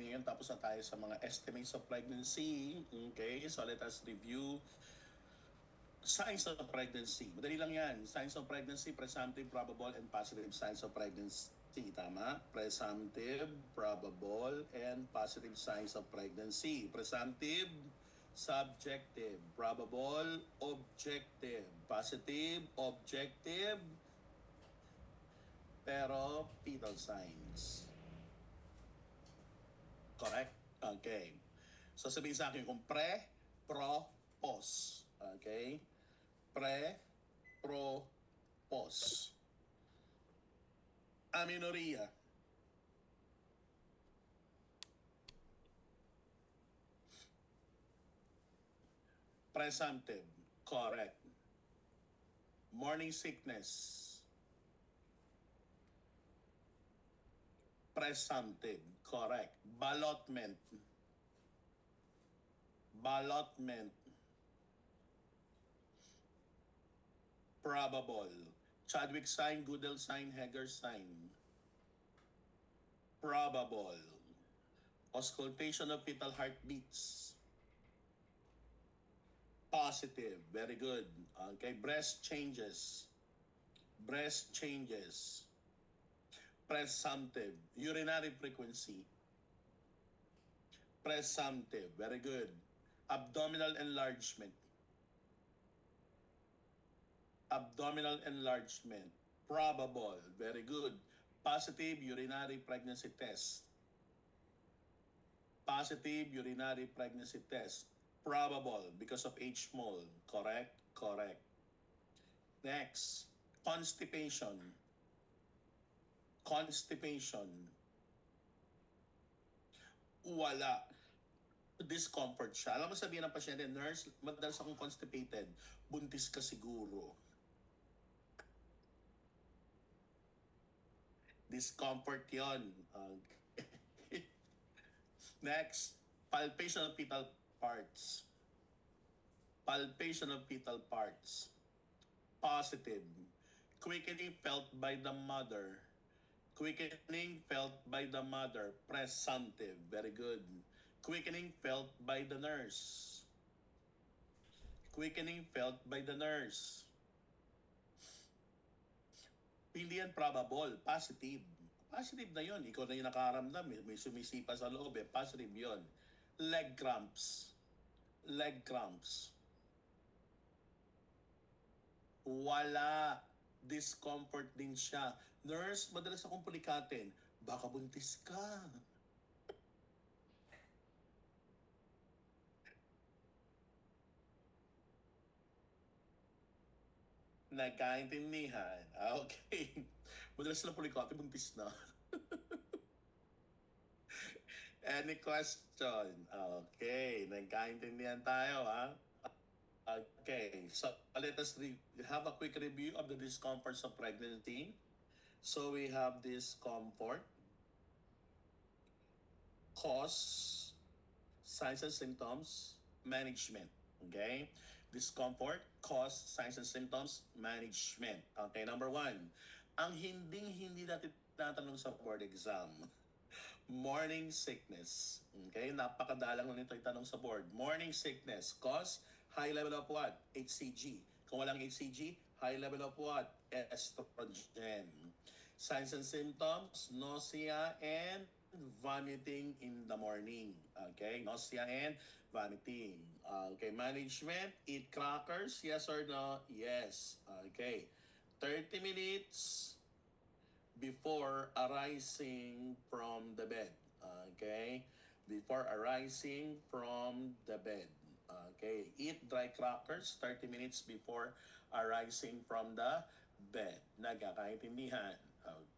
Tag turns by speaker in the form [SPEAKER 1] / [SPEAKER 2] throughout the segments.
[SPEAKER 1] natin ngayon. Tapos na tayo sa mga estimates of pregnancy. Okay, so let us review signs of pregnancy. Madali lang yan. Signs of pregnancy, presumptive, probable, and positive signs of pregnancy. Tama? Presumptive, probable, and positive signs of pregnancy. Presumptive, subjective. Probable, objective. Positive, objective, pero fetal signs. Correct? Okay. So sabihin sa akin kung pre, pro, pos. Okay? Pre, pro, pos. Amenorrhea. Presumptive. Correct. Morning sickness. Presumptive. Correct. Ballotment. Ballotment. Probable. Chadwick sign, Goodell sign, Heger sign. Probable. Auscultation of fetal heartbeats. Positive. Very good. Okay. Breast changes. Breast changes. Presumptive. Urinary frequency. Presumptive. Very good. Abdominal enlargement. Abdominal enlargement. Probable. Very good. Positive urinary pregnancy test. Positive urinary pregnancy test. Probable because of H-mole. Correct? Correct. Next. Constipation. Constipation. Wala. Discomfort siya. Alam mo sabihin ng pasyente, nurse, madalas akong constipated. Buntis ka siguro. Discomfort yon. Okay. Next, palpation of fetal parts. Palpation of fetal parts. Positive. Quickening felt by the mother. Quickening felt by the mother. Presumptive. Very good. Quickening felt by the nurse. Quickening felt by the nurse. Hindi yan probable. Positive. Positive na yun. Ikaw na yung nakaramdam. May sumisipa sa loob. Positive yun. Leg cramps. Leg cramps. Wala. Discomfort din siya. Nurse, madalas akong pulikatin. Baka buntis ka. Nagkaintindihan. Okay. Madalas sila pulikatin, buntis na. Any question? Okay. Nagkaintindihan tayo, ha? Okay, so let us have a quick review of the discomforts of pregnancy. So we have discomfort, cause, signs and symptoms, management. Okay, discomfort, cause, signs and symptoms, management. Okay, number 1, ang hindi natin tatanong sa board exam. Morning sickness. Okay, napakadalang lang nito itanong sa board. Morning sickness, cause, high level of what? HCG. Kung walang HCG, high level of what? Estrogen. Signs and symptoms, nausea and vomiting in the morning. Okay, nausea and vomiting. Okay, management, eat crackers, yes or no? Yes. Okay, 30 minutes before arising from the bed. Okay? Before arising from the bed. Okay? Eat dry crackers 30 minutes before arising from the bed. Nagkakaintindihan.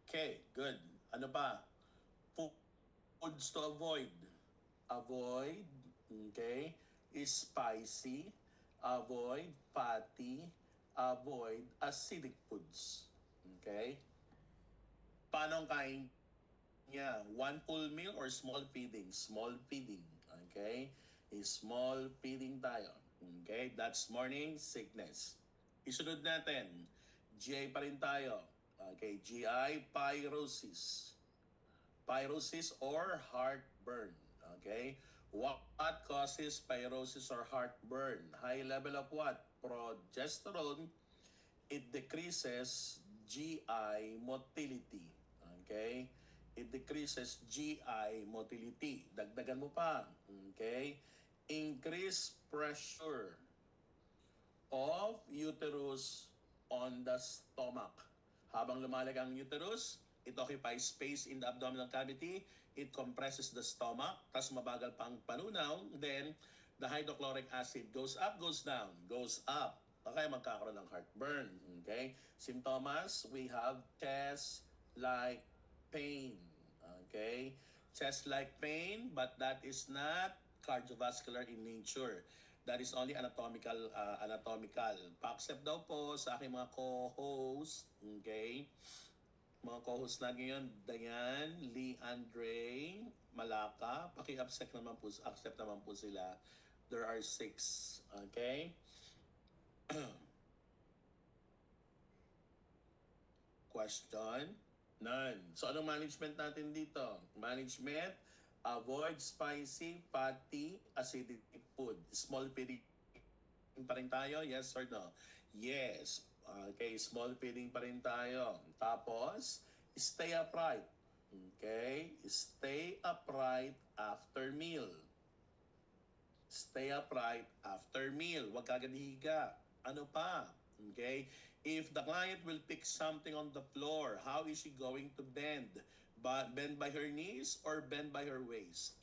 [SPEAKER 1] Okay, good. Ano pa? Foods to avoid. Avoid, okay? Spicy. Avoid fatty. Avoid acidic foods. Okay? Paano ang kain niya? One full meal or small feeding? Small feeding. Okay? Small feeding tayo. Okay? That's morning sickness. Isunod natin. GI pa rin tayo. Okay? GI pyrosis. Pyrosis or heartburn. Okay? What causes pyrosis or heartburn? High level of what? Progesterone. It decreases GI motility. Okay? It decreases GI motility. Dagdagan mo pa. Okay? Increase pressure of uterus on the stomach. Habang lumalag ang uterus, it occupies space in the abdominal cavity, it compresses the stomach, tas mabagal pa ang panunaw, then the hydrochloric acid goes up, goes down, goes up. Okay, magkakaroon ng heartburn. Okay? Symptoms, we have chest-like pain. Okay? Chest-like pain, but that is not cardiovascular in nature. That is only anatomical. Pa-accept daw po sa aking mga co-host, okay? Mga co-host na ngayon, Dayan, Lee Andre, Malaka, paki-accept naman po sila. There are 6, okay? Question? None. So anong management natin dito? Management, avoid spicy, fatty, acidic food. Small feeding pa rin tayo? Yes or no? Yes. Okay, small feeding pa rin tayo. Tapos, stay upright. Okay? Stay upright after meal. Stay upright after meal. Huwag kagad higa. Ano pa? Okay? If the client will pick something on the floor, how is she going to bend? Bend by her knees or bend by her waist?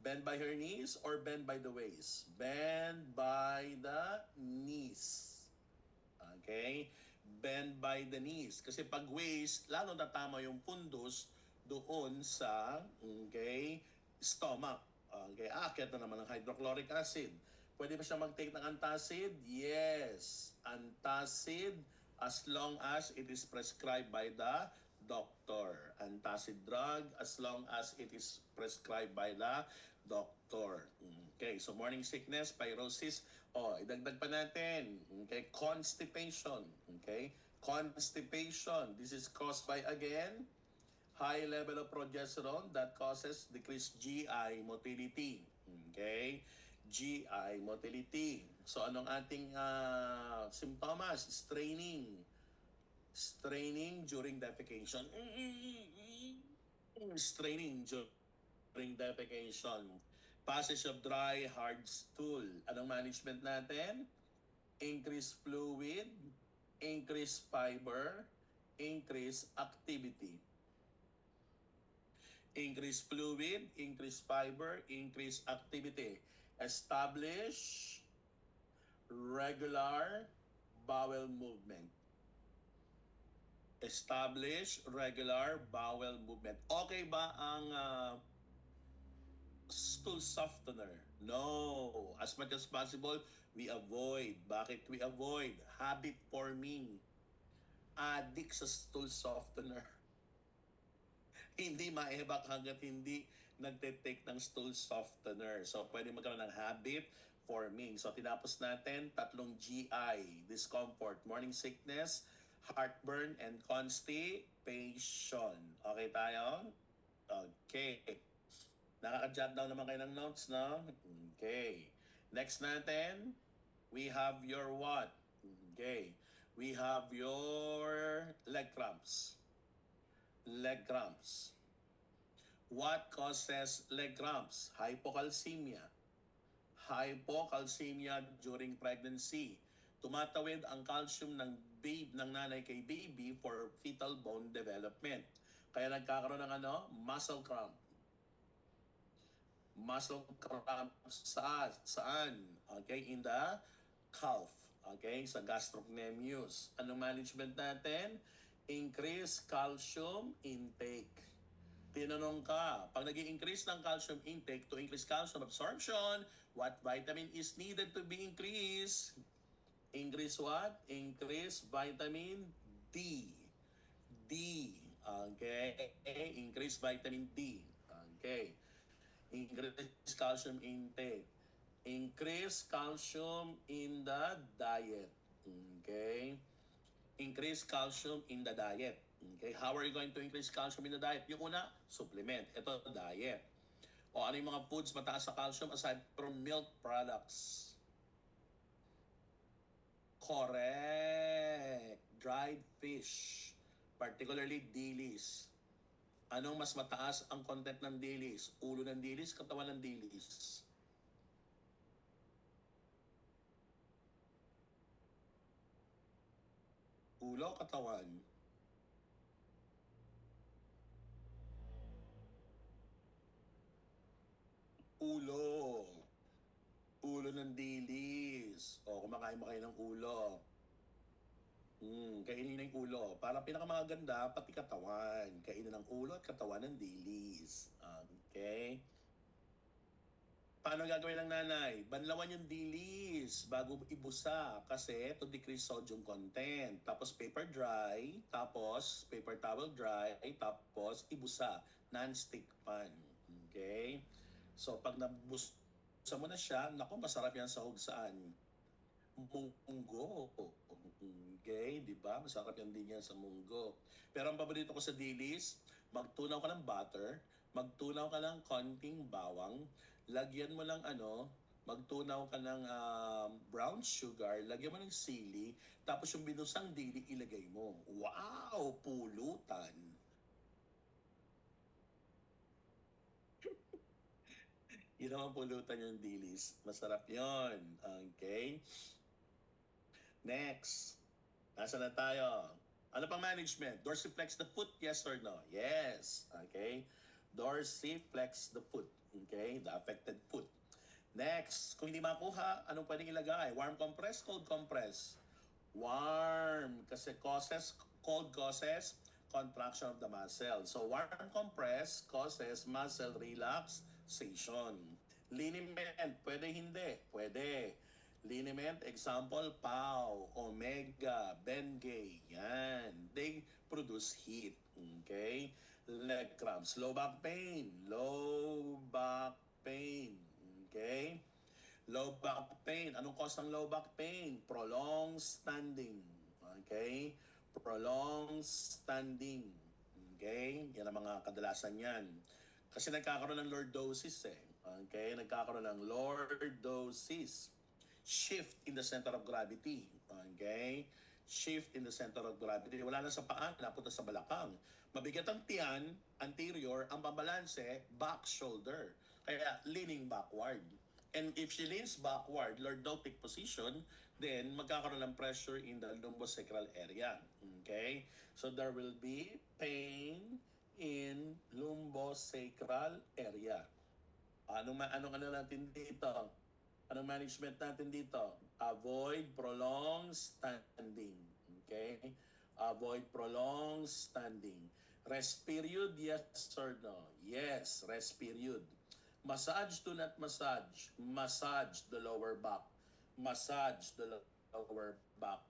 [SPEAKER 1] Bend by her knees or bend by the waist? Bend by the knees. Okay? Bend by the knees. Kasi pag waist, lalo natama yung pundus doon sa, okay, stomach. Okay, akit na naman ng hydrochloric acid. Pwede ba siya mag-take ng antacid? Yes. Antacid as long as it is prescribed by the doctor. Antacid drug as long as it is prescribed by the doctor. Okay, so morning sickness, pyrosis. Idagdag pa natin. Okay, constipation. Okay, constipation. This is caused by, again, high level of progesterone that causes decreased GI motility. Okay? GI motility. So anong ating symptoms? Straining. Straining during defecation. Straining during defecation. Passage of dry, hard stool. Anong management natin? Increase fluid, increase fiber, increase activity. Increase fluid, increase fiber, increase activity. Establish regular bowel movement. Establish regular bowel movement. Okay ba ang stool softener? No. As much as possible, we avoid. Bakit we avoid? Habit forming. Addict sa stool softener. Hindi maebak hanggat hindi nagte-take ng stool softener. So, pwede magkaroon ng habit forming. So, tinapos natin 3 GI, discomfort, morning sickness, heartburn, and constipation. Okay tayo? Okay. Nakaka-jot down naman kayo ng notes, no? Okay. Next natin, we have your what? Okay. We have your leg cramps. Leg cramps. What causes leg cramps? Hypocalcemia. Hypocalcemia during pregnancy. Tumatawid ang calcium ng nanay kay baby for fetal bone development. Kaya nagkakaroon ng muscle cramp. Muscle cramp saan? Okay, in the calf. Okay, sa gastrocnemius. Anong management natin? Increase calcium intake. Tinanong ka, pag nag-i-increase ng calcium intake to increase calcium absorption, what vitamin is needed to be increased? Increase what? Increase vitamin D. D. Okay. Increase vitamin D. Okay. Increase calcium intake. Increase calcium in the diet. Okay. Increase calcium in the diet. Okay, how are you going to increase calcium in the diet? Yung una, supplement. Ito, diet. O ano yung mga foods mataas sa calcium aside from milk products? Correct. Dried fish. Particularly dilis. Anong mas mataas ang content ng dilis? Ulo ng dilis, katawan ng dilis. Ulo, katawan. Ulo. Ulo ng dilis. O, kumakain mo kayo ng ulo. Kainin ng ulo. Para pinakamaganda, pati katawan. Kainin ng ulo at katawan ng dilis. Okay? Paano gagawin ng nanay? Banlawan yung dilis bago ibusa kasi to decrease sodium content. Tapos paper dry, tapos paper towel dry, tapos ibusa. Non-stick pan. Okay? So pag nabusa mo na siya, naku, masarap yan sa saan? Munggo. Okay, di ba? Masarap yan din yan sa munggo. Pero ang paborito ko sa dilis, magtunaw ka ng butter, magtunaw ka ng konting bawang, lagyan mo ng magtunaw ka ng brown sugar, lagyan mo ng sili, tapos yung binusang dili ilagay mo. Wow! Pulutan! Yun naman pulutan yung dilis. Masarap yon. Okay? Next. Nasa na tayo? Ano pang management? Dorsiflex the foot, yes or no? Yes. Okay? Dorsiflex the foot. Okay? The affected foot. Next, kung hindi makuha, anong pwedeng ilagay? Warm compress, cold compress? Warm. Kasi cold causes contraction of the muscle. So warm compress causes muscle relaxation. Liniment, pwede hindi? Pwede. Liniment, example, POW, Omega, Bengay, yan. They produce heat. Okay? Leg cramps, low back pain, low back pain. Okay? Low back pain. Anong cause ng low back pain? Prolonged standing. Okay? Prolonged standing. Okay? Yan ang mga kadalasan yan. Kasi nagkakaroon ng lordosis eh. Okay? Nagkakaroon ng lordosis. Shift in the center of gravity. Okay? Shift in the center of gravity. Wala na sa paa, napunta sa balakang. Mabigat ang tiyan, anterior, ang babalanse, back shoulder. Kaya leaning backward. And if she leans backward, lordotic position, then magkakaroon ng pressure in the lumbosacral area. Okay? So there will be pain in lumbosacral area. Anong natin dito? Anong management natin dito? Avoid prolonged standing. Okay? Avoid prolonged standing. Rest period, yes or no? Yes, rest period. Massage, do not massage. Massage the lower back. Massage the lower back.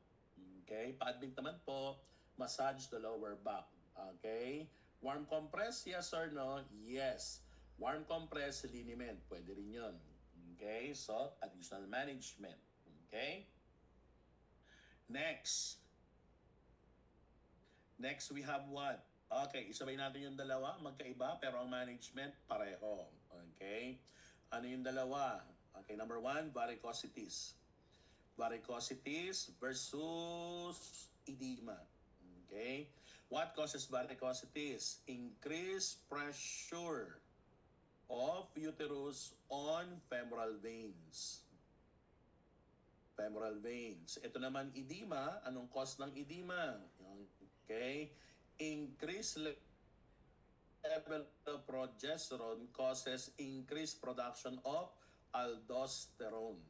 [SPEAKER 1] Okay? Paadbing naman po, massage the lower back. Okay? Warm compress, yes or no? Yes. Warm compress, liniment. Pwede rin yun. Okay? So, additional management. Okay? Next. Next, we have what? Okay, isabay natin yung dalawa, magkaiba, pero ang management, pareho. Okay? Ano yung dalawa? Okay, number one, varicosities. Varicosities versus edema. Okay? What causes varicosities? Increased pressure of uterus on femoral veins. Femoral veins. Ito naman edema. Anong cause ng edema? Okay? Increased level of progesterone causes increased production of aldosterone.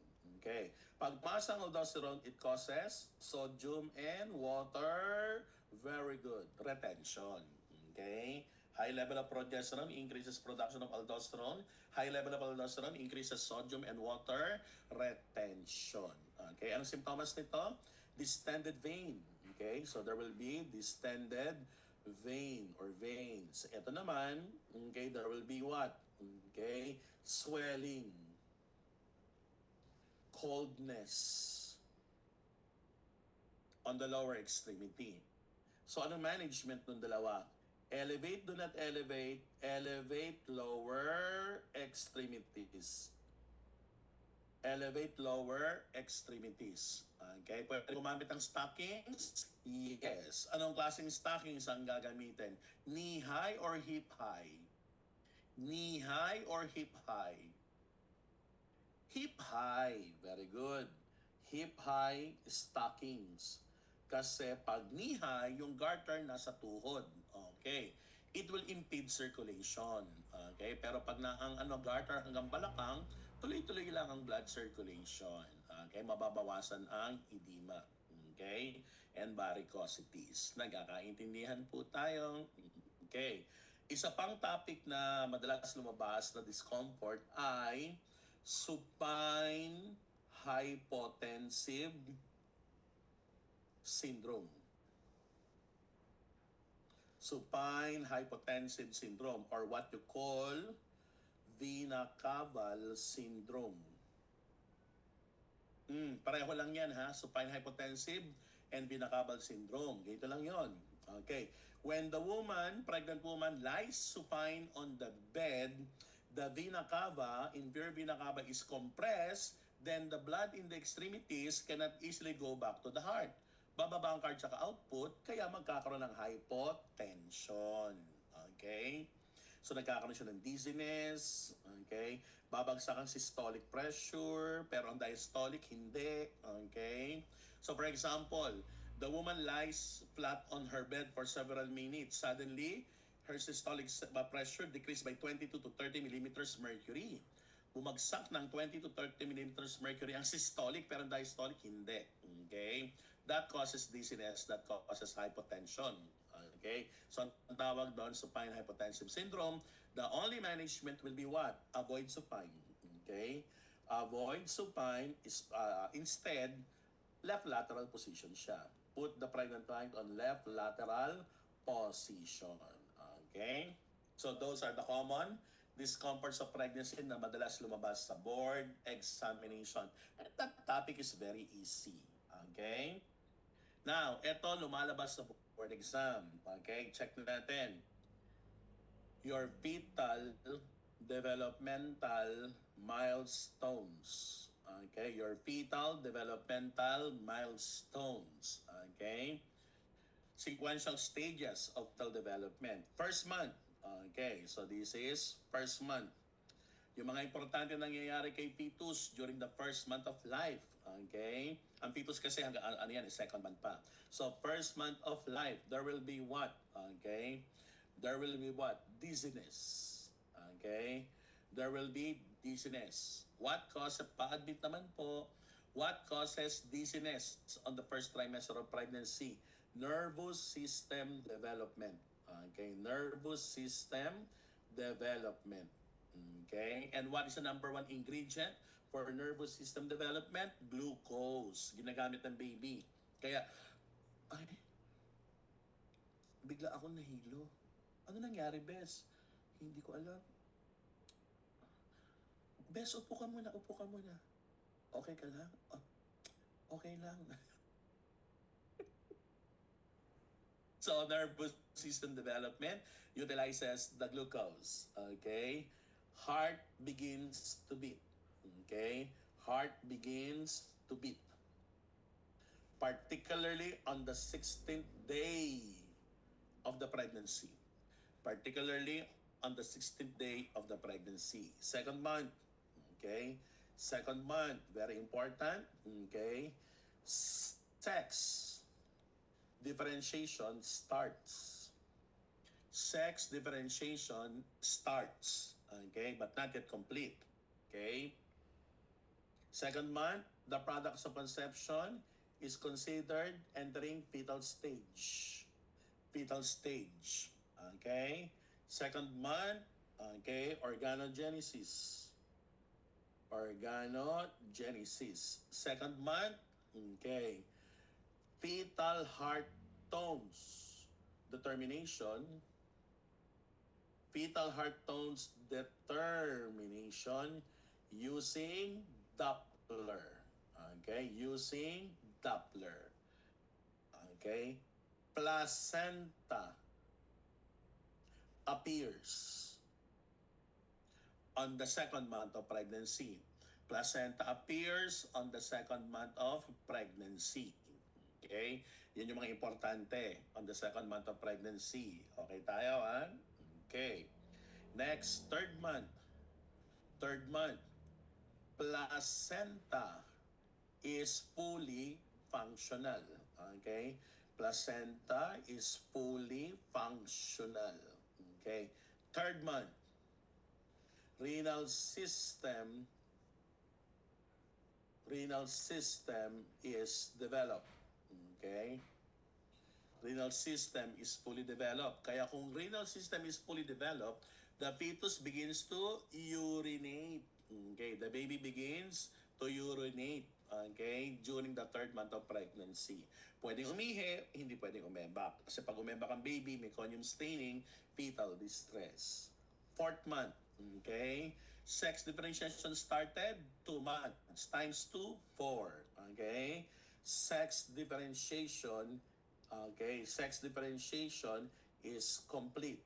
[SPEAKER 1] Okay. Pagmasa ng aldosterone, it causes sodium and water. Very good. Retention. Okay. High level of progesterone increases production of aldosterone. High level of aldosterone increases sodium and water retention. Okay. Anong symptoms nito? Distended vein. Okay. So there will be distended vein or veins. Ito naman, okay, there will be what? Okay, swelling, coldness on the lower extremity. So anong management ng dalawa? Elevate, do not elevate, elevate lower extremities. Elevate lower extremities. Okay, pwede gumamit ng stockings? Yes. Anong klaseng stockings ang gagamitin? Knee high or hip high? Knee high or hip high? Hip high. Very good. Hip high stockings. Kasi pag knee high, yung garter nasa tuhod. Okay. It will impede circulation. Okay. Pero pag na ang garter hanggang balakang, tuloy-tuloy lang ang blood circulation. Okay. Mababawasan ang edema. Okay. And varicosities. Nagkakaintindihan po tayo. Okay. Isa pang topic na madalas lumabas na discomfort ay supine hypotensive syndrome. Supine hypotensive syndrome or what you call vena-cava syndrome. Pareho lang yan ha, supine hypotensive and vena-cava syndrome. Ganito lang yon. Okay. When the pregnant woman lies supine on the bed, the vena cava, inferior vena cava is compressed, then the blood in the extremities cannot easily go back to the heart. Bababa ang cardiac output, kaya magkakaroon ng hypotension. Okay? So nagkakaroon siya ng dizziness, okay? Babagsak ang systolic pressure, pero ang diastolic hindi, okay? So for example, the woman lies flat on her bed for several minutes. Suddenly, her systolic pressure decreased by 22 to 30 millimeters mercury. Bumagsak ng 20 to 30 millimeters mercury ang systolic pero ang diastolic hindi. Okay? That causes dizziness, that causes hypotension. Okay? So ang tawag doon, supine hypotensive syndrome, the only management will be what? Avoid supine. Okay? Avoid supine is instead left lateral position siya. Put the pregnant client on left lateral position. Okay? So those are the common discomforts of pregnancy na madalas lumabas sa board examination. And that topic is very easy. Okay? Now, ito lumalabas sa board exam. Okay? Check natin. Your fetal developmental milestones. Okay? Your fetal developmental milestones. Okay? Sequential stages of fetal development. First month. Okay, so this is first month. Yung mga importante nangyayari kay fetus during the first month of life. Okay? Ang fetus kasi hanggang second month pa. So first month of life, there will be what? Okay? There will be what? Dizziness. Okay? There will be dizziness. What causes, pa-admit naman po, what causes dizziness on the first trimester of pregnancy? Nervous system development. Okay, nervous system development. Okay, and what is the number one ingredient for nervous system development? Glucose. Ginagamit ng baby. Kaya, ay, bigla ako nahilo. Ano nangyari, Bes? Hindi ko alam. Bes, upo ka muna, upo ka muna. Okay ka lang? Okay lang. So nervous system development utilizes the glucose. Okay? Heart begins to beat. Okay? Heart begins to beat. Particularly on the 16th day of the pregnancy. Particularly on the 16th day of the pregnancy. Second month. Okay? Second month, very important. Okay? Sex differentiation starts. Sex differentiation starts. Okay? But not yet complete. Okay? Second month, the products of conception is considered entering fetal stage. Fetal stage. Okay? Second month, okay, organogenesis. Organogenesis. Second month, okay, fetal heart tones determination. Fetal heart tones determination using Doppler. Okay, using Doppler. Okay, placenta appears on the second month of pregnancy. Placenta appears on the second month of pregnancy. Okay? Yan yung mga importante on the second month of pregnancy. Okay tayo, ha? Okay. Next, third month. Third month. Placenta is fully functional. Okay? Placenta is fully functional. Okay? Third month. Renal system is developed. Okay? Renal system is fully developed. Kaya kung renal system is fully developed, the fetus begins to urinate. Okay? The baby begins to urinate. Okay? During the third month of pregnancy. Pwedeng umihi, hindi pwedeng umembak. Kasi pag umembak ang baby, may conium staining, fetal distress. Fourth month. Okay? Sex differentiation started 2 months times 2, 4. Okay? Sex differentiation is complete.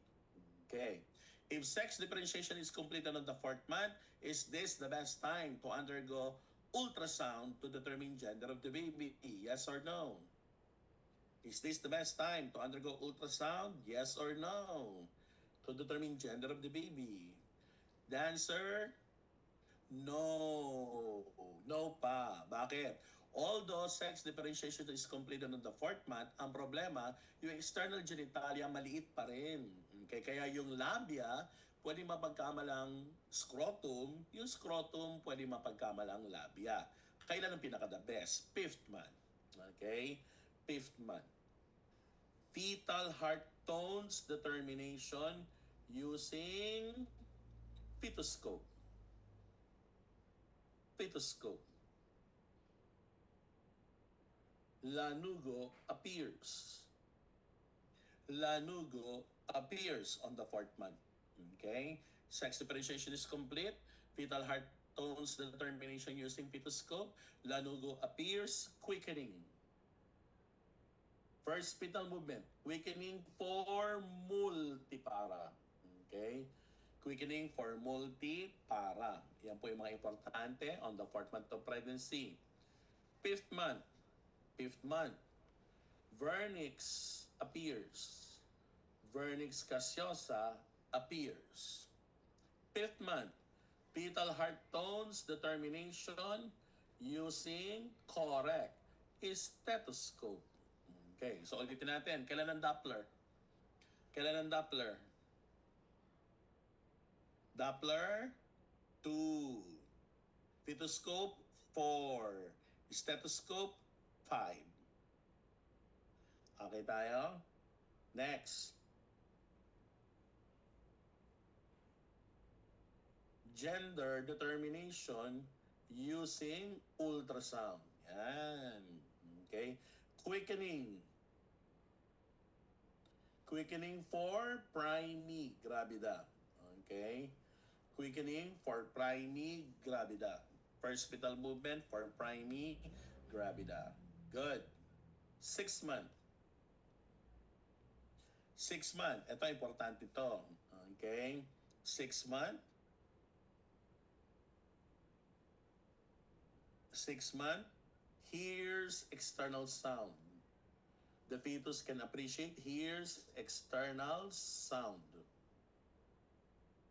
[SPEAKER 1] Okay. If sex differentiation is completed on the fourth month, is this the best time to undergo ultrasound to determine gender of the baby? Yes or no? Is this the best time to undergo ultrasound? Yes or no? To determine gender of the baby? The answer, no. No pa. Bakit? Although sex differentiation is completed on the fourth month, ang problema, yung external genitalia maliit pa rin. Okay? Kaya yung labia, pwede mapagkamalang scrotum. Yung scrotum, pwede mapagkamalang labia. Kailan ang pinaka-the best? Fifth month. Okay? Fifth month. Fetal heart tones determination using fetoscope. Fetoscope. Lanugo appears. Lanugo appears on the fourth month. Okay? Sex differentiation is complete. Fetal heart tones determination using fetoscope. Lanugo appears. Quickening. First fetal movement. Quickening for multipara. Okay? Quickening for multipara. Yan po yung mga importante on the fourth month of pregnancy. Fifth month. Fifth month. Vernix appears. Vernix caseosa appears. Fifth month. Fetal heart tones determination using correct stethoscope. Okay, so ulitin natin. Kailan ang Doppler? Kailan ang Doppler? Doppler, 2. Fetoscope, 4. Stethoscope, 5. Okay tayo? Next. Gender determination using ultrasound. Yan. Okay? Quickening. Quickening for primigravida. Okay? Quickening for primigravida. First fetal movement for primigravida. Good. 6 month. 6 month. Ito, importante ito. Okay? 6 month. 6 month. Hears external sound. The fetus can appreciate, hears external sound.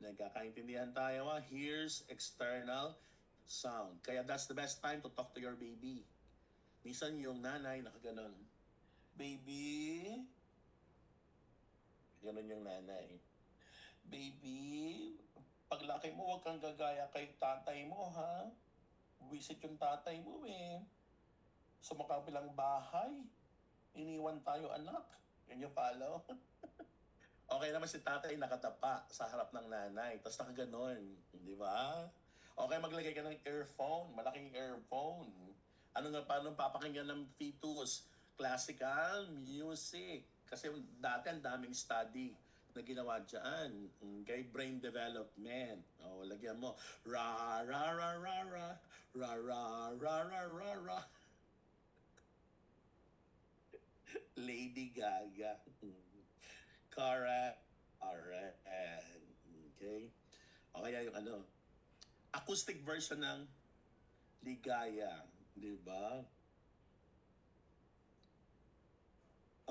[SPEAKER 1] Nagkakaintindihan tayo, ha? Hears external sound. Kaya that's the best time to talk to your baby. Minsan yung nanay nakaganon. Baby. Ganon yung nanay. Baby, paglaki mo, huwag kang gagaya kay tatay mo, ha? Visit yung tatay mo, eh. Sa makabilang bahay. Iniwan tayo, anak. Can you follow? Okay naman si tatay nakatapa sa harap ng nanay. Tapos nakaganon. Di ba? Okay, maglagay ka ng earphone. Malaking earphone. Ano nga, paano papakinggan ng fetus? Classical music. Kasi dati ang daming study na ginawa dyan. Okay, brain development. O, lagyan mo. Ra, ra, ra, ra, ra. Ra, ra, ra, ra, ra, ra. Lady Gaga. Correct. Alright. Okay. O kaya yung ano, acoustic version ng Ligaya. Di ba?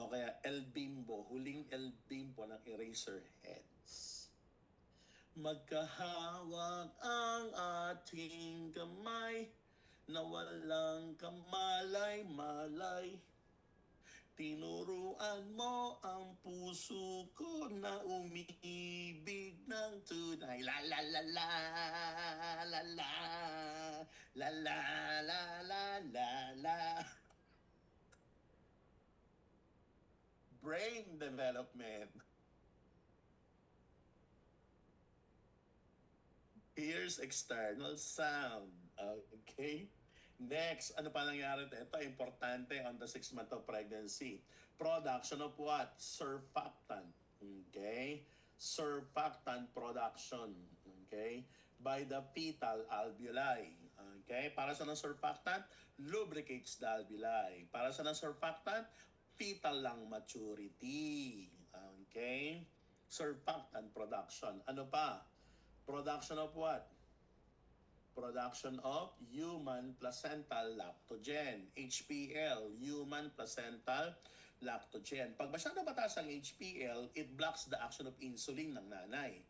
[SPEAKER 1] O kaya El Bimbo. Huling El Bimbo ng Eraserheads. Magkahawak ang ating kamay na walang kamalay-malay. Tinuruan mo ang puso ko na umiibig ng tunay. La la la la la la la la la la la la. Brain development. Here's external sound. Okay? Next, ano pa nangyari? Ito, importante on the 6th month of pregnancy. Production of what? Surfactant. Okay? Surfactant production. Okay? By the fetal alveoli. Okay? Para sa ng surfactant, lubricates the alveoli. Para sa ng surfactant, fetal lung maturity. Okay? Surfactant production. Ano pa? Production of what? Production of human placental lactogen, HPL, human placental lactogen. Pag masyado mataas ang HPL, it blocks the action of insulin ng nanay.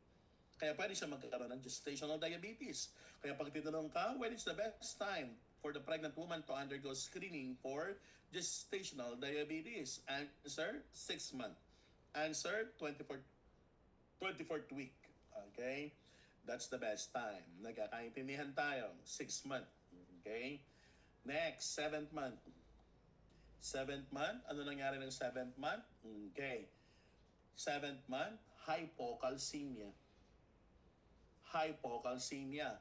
[SPEAKER 1] Kaya pwede siya magkaroon ng gestational diabetes. Kaya pag titanong ka, when is the best time for the pregnant woman to undergo screening for gestational diabetes? Answer, 6 months. Answer, 24th week. Okay? That's the best time. Nagkakaintindihan tayo. 6 month. Okay? Next, 7th month. 7th month, ano nangyari ng 7th month? Okay. 7th month, hypocalcemia. Hypocalcemia.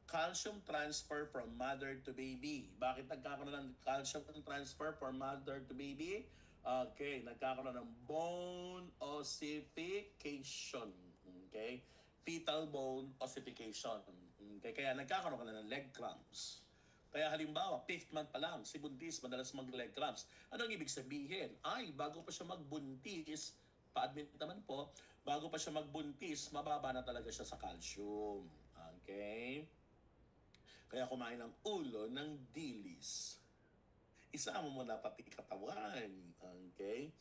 [SPEAKER 1] Calcium transfer from mother to baby. Bakit nagkakaroon ng calcium transfer from mother to baby? Okay, nagkakaroon ng bone ossification. Okay? Fetal bone ossification. Okay? Kaya nagkakaroon ka na ng leg cramps. Kaya halimbawa, 5th month pa lang, si buntis madalas mag-leg cramps. Ano ang ibig sabihin? Ay, bago pa siya magbuntis, pa-admit naman po, bago pa siya magbuntis, mababa na talaga siya sa calcium. Okay? Kaya kumain ng ulo ng dilis. Isama mo na pati katawan. Okay?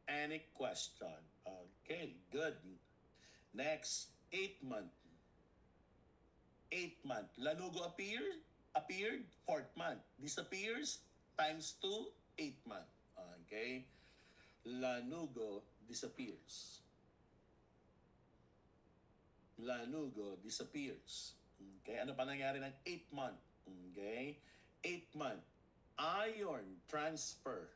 [SPEAKER 1] Any question? Okay, good. Next, 8th month. 8th month. Lanugo appeared 4th month. Disappears times 2, 8th month. Okay? Lanugo disappears. Lanugo disappears. Okay? Ano pa nangyari ng 8th month? Okay? 8th month. Iron transfer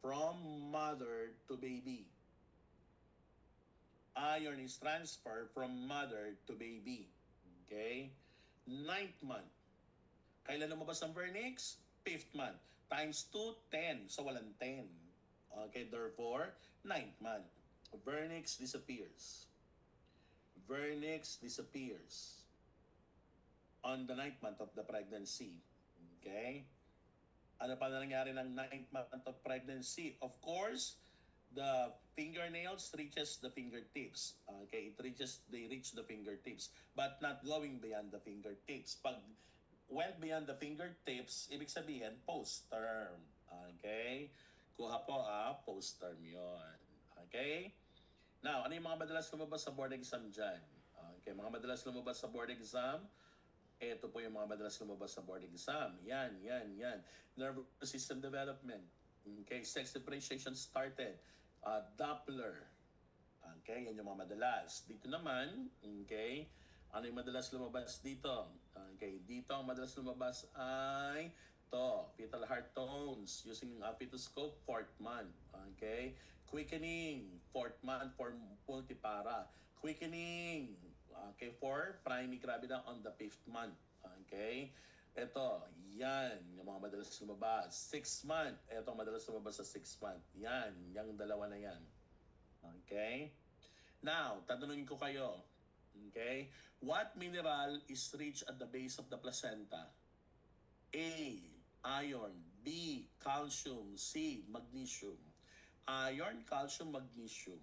[SPEAKER 1] from mother to baby. Iron is transferred from mother to baby. Okay? 9th month. Kailan lumabas ang vernix? 5th month. Times 2, 10. So, walang 10. Okay, therefore, 9th month. Vernix disappears. Vernix disappears on the 9th month of the pregnancy. Okay? Ano pa na nangyari ng 9th month of pregnancy? Of course, the fingernails reaches the fingertips. Okay, they reach the fingertips, but not going beyond the fingertips. Pag went beyond the fingertips, ibig sabihin post-term. Okay? Kuha po post-term yon. Okay? Now, ano yung mga madalas lumabas sa board exam dyan? Okay, mga madalas lumabas sa board exam, ito po yung mga madalas lumabas sa board exam. Yan. Nervous system development. Okay, sex differentiation started. Doppler. Okay, yan yung mga madalas. Dito naman, okay, ano yung madalas lumabas dito? Okay, dito ang madalas lumabas ay fetal heart tones using fetoscope, 4th month. Okay, quickening, 4th month for multipara. Quickening, okay, for primigravida on the 5th month. Okay, ito, yan, yung mga madalas lumabas. 6th month, ito ang madalas lumabas sa 6th month. Yan, yung dalawa na yan. Okay? Now, tatanungin ko kayo. Okay? What mineral is rich at the base of the placenta? A. Iron. B. Calcium. C. Magnesium. Iron, calcium, magnesium.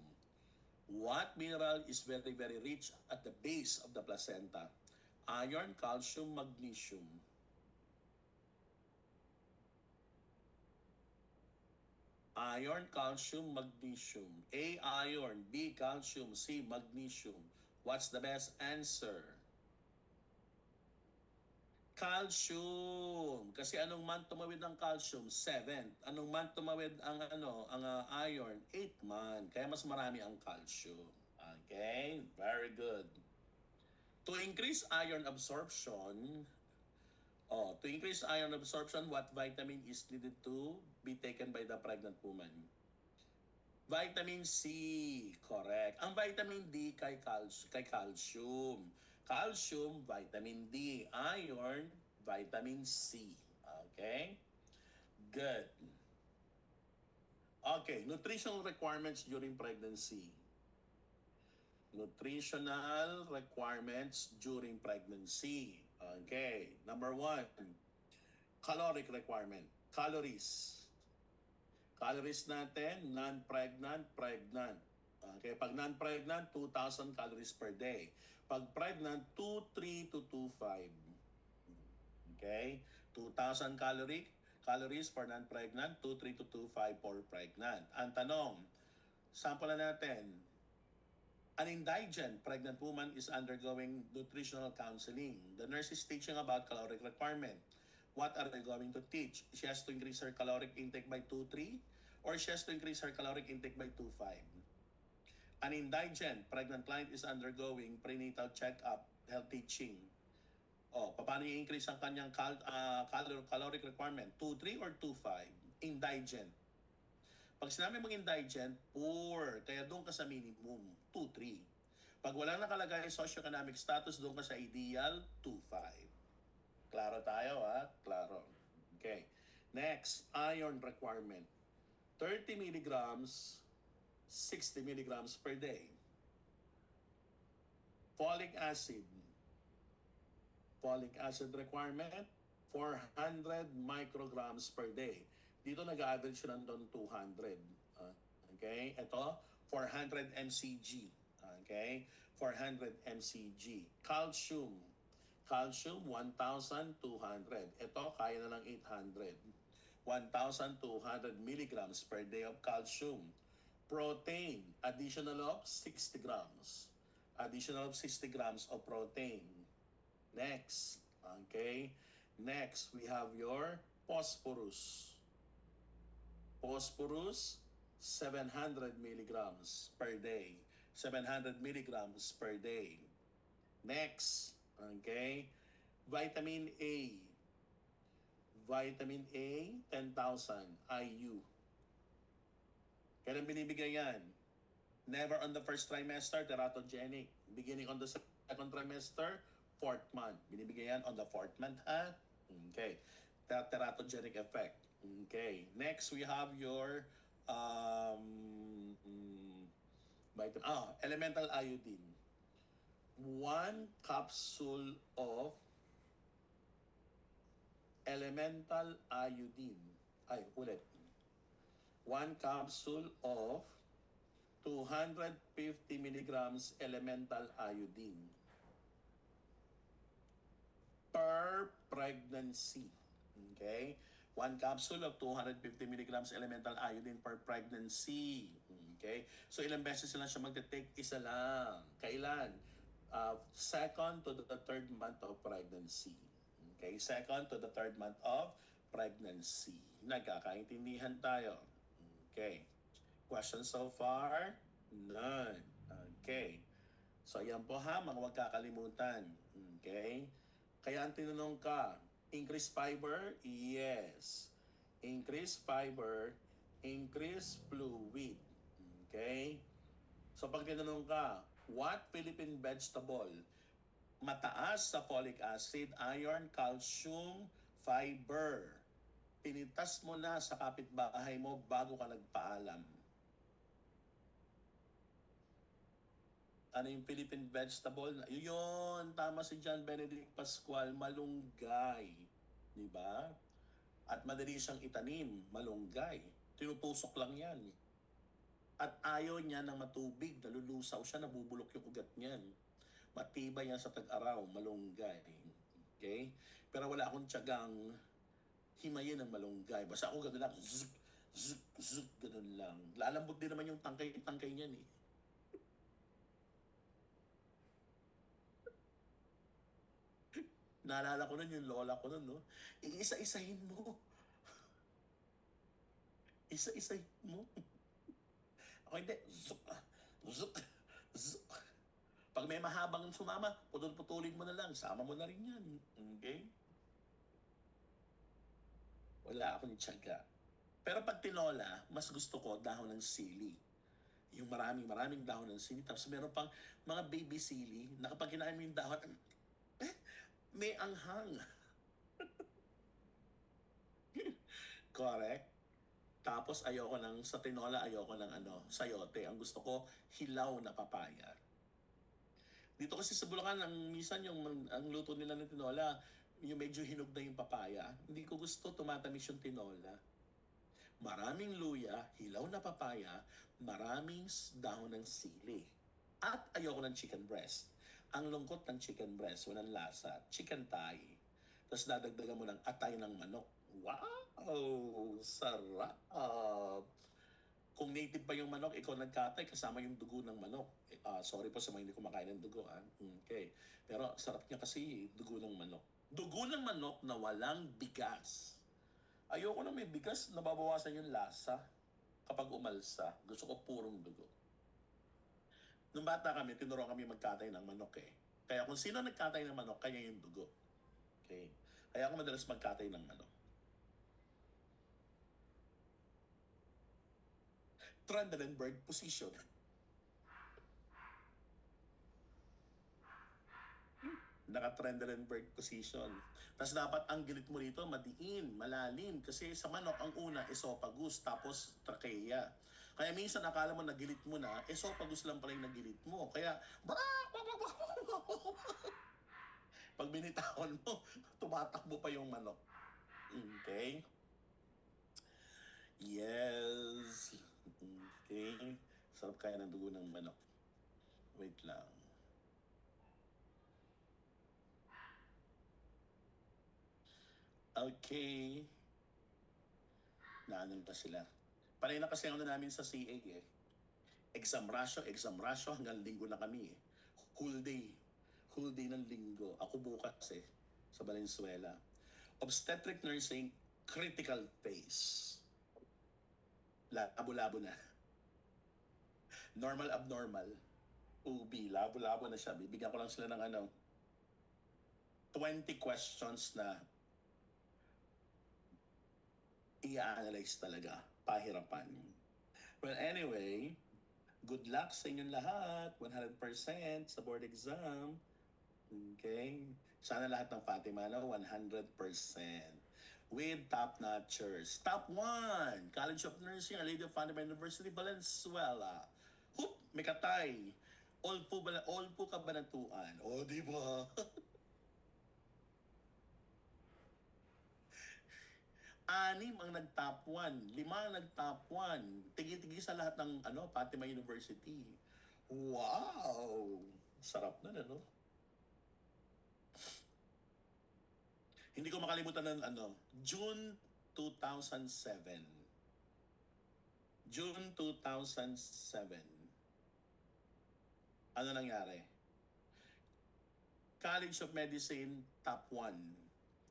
[SPEAKER 1] What mineral is very, very rich at the base of the placenta? Iron, calcium, magnesium. Iron, calcium, magnesium. A. Iron. B. Calcium. C. Magnesium. What's the best answer? Calcium. Kasi anong month tumawid ang calcium? 7th. Anong month tumawid ang iron? 8th month. Kaya mas marami ang calcium. Okay? Very good. To increase iron absorption, what vitamin is needed to be taken by the pregnant woman? Vitamin C, correct. Ang vitamin D kay calcium. Calcium, vitamin D. Iron, vitamin C. Okay? Good. Okay, nutritional requirements during pregnancy. Nutritional requirements during pregnancy. Okay, number 1, caloric requirement. Calories. Calories natin, non-pregnant, pregnant. Okay, pag non-pregnant, 2,000 calories per day. Pag pregnant, 2,3 to 2,5. Okay? 2,000 calories for non-pregnant, 2,3 to 2,5 for pregnant. Ang tanong, sample na natin, an indigent pregnant woman is undergoing nutritional counseling. The nurse is teaching about caloric requirement. What are they going to teach? She has to increase her caloric intake by 2,3 or she has to increase her caloric intake by 2,5. An indigent pregnant client is undergoing prenatal check-up, health teaching. Paano i-increase ang kanyang caloric requirement? 2,3 or 2,5? Indigent. Pag sinabi mong indigent, poor. Kaya doon ka sa minimum, 2,3. Pag wala nakalagay socioeconomic status, doon ka sa ideal, 2,5. Klaro tayo, ha? Klaro. Okay. Next, iron requirement. 30 milligrams, 60 milligrams per day. Folic acid. Folic acid requirement, 400 micrograms per day. Dito nag-average siya ng 200. Okay? Ito, 400 mcg. Okay? 400 mcg. Calcium. Calcium, 1,200. Ito, kaya na ng 800. 1,200 milligrams per day of calcium. Protein, additional of 60 grams. Additional of 60 grams of protein. Next, okay? Next, we have your phosphorus. Phosphorus, 700 milligrams per day. 700 milligrams per day. Next, okay? Vitamin A. Vitamin A, 10,000 IU. Kailan binibigay yan? Never on the first trimester, teratogenic. Beginning on the second trimester, 4th month. Binibigay yan on the 4th month, ha? Okay. Teratogenic effect. Okay. Next, we have your elemental iodine. 1 capsule of elemental iodine. 1 capsule of 250 milligrams elemental iodine per pregnancy. Okay? 1 capsule of 250 milligrams elemental iodine per pregnancy. Okay? So ilang beses lang siya magte-take? Isa lang. Kailan? Second to the third month of pregnancy. Okay? Second to the third month of pregnancy. Nagkakaintindihan tayo. Okay. Questions so far? None. Okay. So yan po ha, mga huwag kakalimutan. Okay? Kaya ang tinanong ka, increase fiber? Yes. Increase fiber, increase fluid. Okay? So pag tinanong ka, what Philippine vegetable mataas sa folic acid, iron, calcium, fiber? Pinitas mo na sa kapitbahay mo bago ka nagpaalam. Ano yung Philippine vegetable? Yun, tama si John Benedict Pascual, malunggay. Di ba? At madali siyang itanim, malunggay. Tinupusok lang yan. At ayaw niya ng matubig, nalulusaw siya, nabubulok yung ugat niyan. Matibay yan sa tag-araw, malunggay. Okay? Pero wala akong tiyagang himayin ng malunggay. Basta ako gano'n lang, zzz, zzz, zzz, gano'n lang. Lalambot din naman yung tangkay-tangkay niyan eh. Naalala ko nun yung lola ko nun, no? Iisa-isahin mo. Isa-isahin mo. Ako hindi. Zuk, zuk, zuk. Pag may mahabang sumama, putol-putulin mo na lang. Sama mo na rin yan. Okay? Wala akong tiyaga. Pero pag tinola, mas gusto ko dahon ng sili. Yung maraming dahon ng sili. Tapos meron pang mga baby sili na kapag kinain mo yung dahon, eh, may anghang. Correct? Tapos ayoko ng, sa tinola ayoko ng sayote. Ang gusto ko, hilaw na papaya. Dito kasi sa Bulacan, minsan ang luto nila ng tinola, yung medyo hinog na yung papaya. Hindi ko gusto, tumatamis yung tinola. Maraming luya, hilaw na papaya, maraming dahon ng sili. At ayoko ng chicken breast. Ang lungkot ng chicken breast, walang lasa. Chicken thigh. Tapos dadagdagan mo ng atay ng manok. Wow! Sarap! Kung native pa yung manok, ikaw nagkatay kasama yung dugo ng manok. Sorry po sa mga hindi kumakain ng dugo. Okay. Pero sarap niya kasi dugo ng manok. Dugo ng manok na walang bigas. Ayoko na may bigas, nababawasan yung lasa kapag umalsa. Gusto ko purong dugo. Nung bata kami, tinuruan kami magkatay ng manok eh. Kaya kung sino nagkatay ng manok, kanya yung dugo. Okay. Kaya ako madalas magkatay ng manok. Trendelenburg position. Naka-Trendelenburg position. Tapos dapat ang gilit mo rito madiin, malalim. Kasi sa manok, ang una, esophagus, tapos trachea. Kaya minsan akala mo nagilit mo na, esophagus lang pala yung nagilit mo. Kaya, pag binitawan mo, tumatakbo pa yung manok. Okay? Yes. Okay. Sarap kaya ng dugo ng manok. Wait lang. Okay. Naanon pa sila. Panay na kasi ano namin sa CA eh. Exam ratio hanggang linggo na kami eh. Whole day. Whole day ng linggo. Ako bukas eh. Sa Valenzuela. Obstetric nursing, critical phase. Labo-labo na. Normal, abnormal. UB, labo-labo na siya. Bibigyan ko lang sila ng 20 questions na i-analyze talaga. Pahirapan. Well, anyway, good luck sa inyong lahat. 100% sa board exam. Okay? Sana lahat ng Fatima na 100%. With top-notchers. Top 1, College of Nursing, Our Lady of Fatima University, Valenzuela. Hoop, may katay. All po kabanatuan. O, di ba? Anim ang nag-top 1, 5 ang nag-top 1. Tigi-tigi sa lahat ng Fatima University. Wow! Sarap na, ano? Hindi ko makalimutan ng June 2007. June 2007. Ano nangyari? College of Medicine, top 1.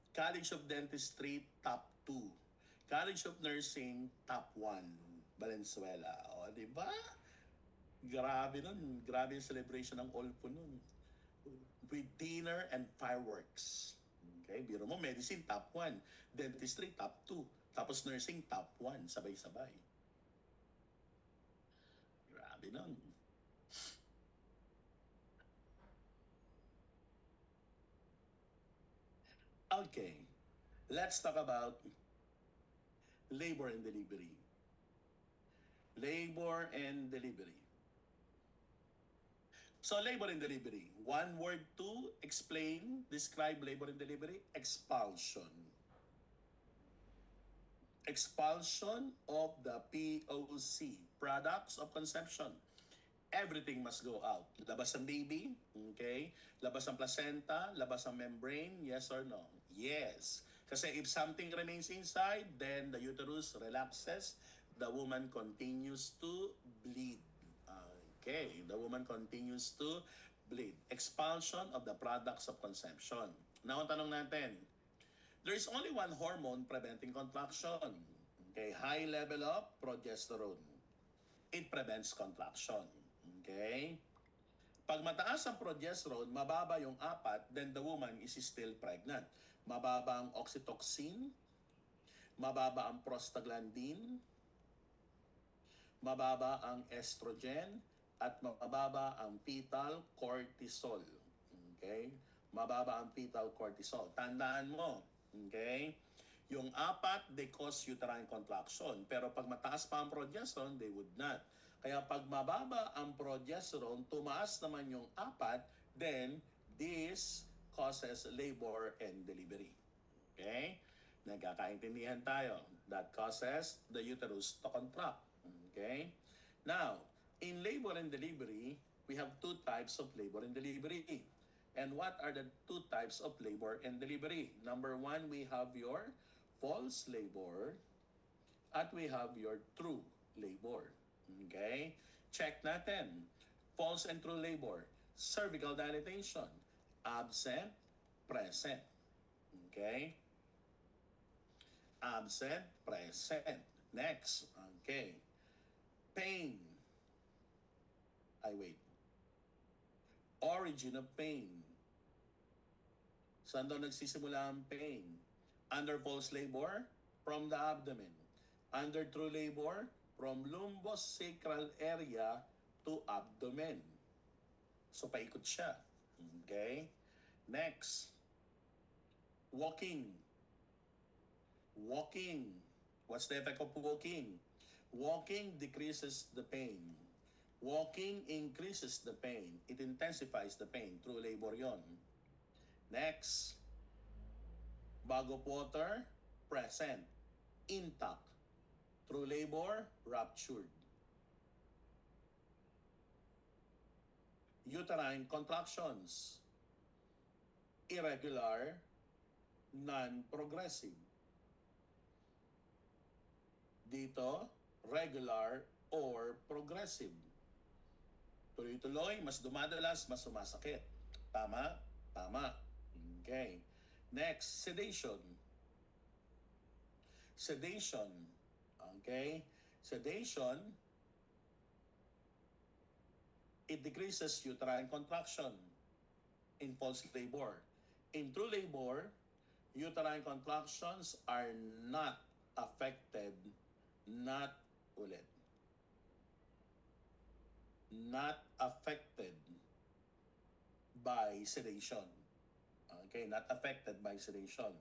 [SPEAKER 1] College of Dentistry, top 2. College of Nursing, top 1. Valenzuela. O, di ba? Grabe nun. Grabe yung celebration ng Olpo nun. With dinner and fireworks. Okay, biro mo, medicine, top 1. Dentistry, top 2. Tapos nursing, top 1. Sabay-sabay. Grabe nun. Okay, let's talk about labor and delivery. Labor and delivery. So, labor and delivery. One word to explain, describe labor and delivery, expulsion. Expulsion of the POC, products of conception. Everything must go out. Labas ang baby, okay? Labas ang placenta, labas ang membrane, yes or no? Yes. Kasi if something remains inside, then the uterus relaxes, the woman continues to bleed. Okay, the woman continues to bleed. Expulsion of the products of conception. Now, ang tanong natin, there is only one hormone preventing contraction. Okay, high level of progesterone. It prevents contraction. Okay? Pag mataas ang progesterone, mababa yung apat, then the woman is still pregnant. Mababa ang oxytocin, mababa ang prostaglandin, mababa ang estrogen, at mababa ang fetal cortisol. Okay? Mababa ang fetal cortisol. Tandaan mo, okay? Yung apat, they cause uterine contraction. Pero pag mataas pa ang progesterone, they would not. Kaya pag mababa ang progesterone, tumaas naman yung apat, then this causes labor and delivery. Okay? Nagkakaintindihan tayo. That causes the uterus to contract. Okay? Now, in labor and delivery, we have two types of labor and delivery. And what are the two types of labor and delivery? Number one, we have your false labor at we have your true labor. Okay? Check natin. False and true labor. Cervical dilatation. Absent, present. Okay? Absent, present. Next. Okay. Pain. Wait. Origin of pain. Saan daw nagsisimula ang pain? Under false labor, from the abdomen. Under true labor, from lumbosacral area to abdomen. So, paikot siya. Okay? Next. Walking. Walking. What's the effect of walking? Walking decreases the pain. Walking increases the pain. It intensifies the pain. True labor yon. Next. Bag of water, present. Intact. True labor, ruptured. Uterine contractions. Irregular, non-progressive. Dito, regular or progressive. Tuloy-tuloy, mas dumadalas, mas sumasakit. Tama? Tama. Okay. Next, sedation. Sedation. Okay? Sedation, it decreases uterine contraction in false labor. In true labor, uterine contractions are not affected, not affected by sedation. Okay, not affected by sedation.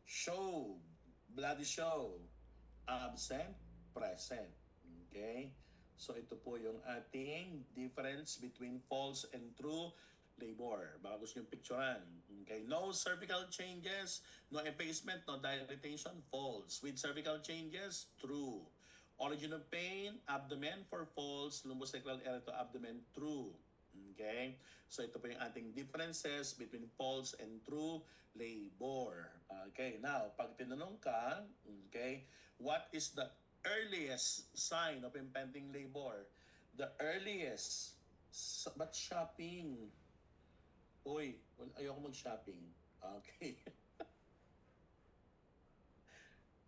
[SPEAKER 1] Show, bloody show, absent, present. Okay? So ito po yung ating difference between false and true labor. Baka gusto nyo picturean. Okay? No cervical changes, no effacement, no dilatation, false. With cervical changes, true. Origin of pain, abdomen for false, lumbosacral area to abdomen, true. Okay? So ito po yung ating differences between false and true labor. Okay, now, pag tinanong ka, okay, what is the earliest sign of impending labor? The earliest, but shopping. Uy, ayoko mag-shopping. Okay.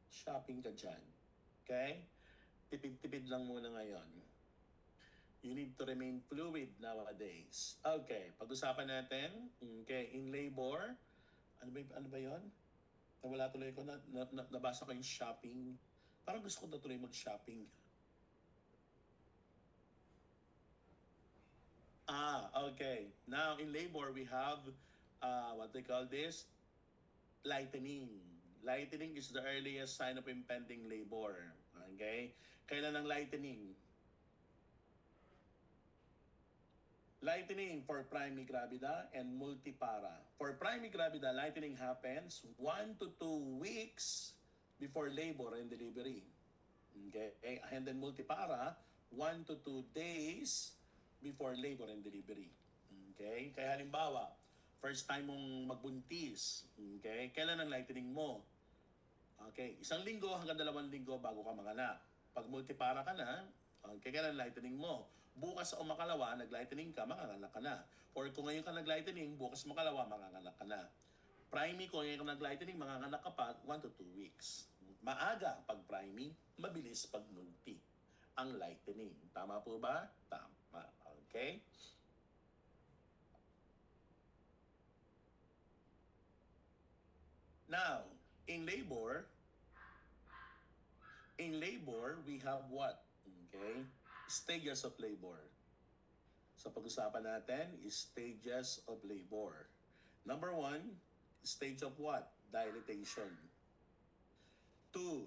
[SPEAKER 1] Shopping ka dyan. Okay? Tipid-tipid lang muna ngayon. You need to remain fluid nowadays. Okay, pag-usapan natin, okay, in labor, ano ba yun? Nawala tuloy ko, nabasa ko yung shopping. Parang gusto ko na tuloy mag-shopping. Okay. Now, in labor, we have what they call this, lightening. Lightening is the earliest sign of impending labor. Okay? Kailan ang lightening? Lightening for primigravida and multipara. For primigravida, lightening happens 1 to 2 weeks before labor and delivery. Okay? And then multipara, 1 to 2 days before labor and delivery. Okay? Kaya halimbawa, first time mong magbuntis, okay? Kailan ang lightening mo? Okay, 1 linggo hanggang 2 linggo bago ka manganak. Pag multipara ka na, okay, kailan lightening mo? Bukas o makalawa, nag-lightening ka, manganganak ka na. Or kung ngayon ka nag-lightening, bukas o makalawa, manganganak ka na. Priming, kung ngayon ka nag-lightening, manganganak ka pa 1 to 2 weeks. Maaga pag priming, mabilis pag multi ang lightening. Tama po ba? Tama. Okay? Now, in labor, we have what? Okay? Stages of labor. Sa pag-usapan natin is stages of labor. Number 1, stage of what? Dilatation. 2,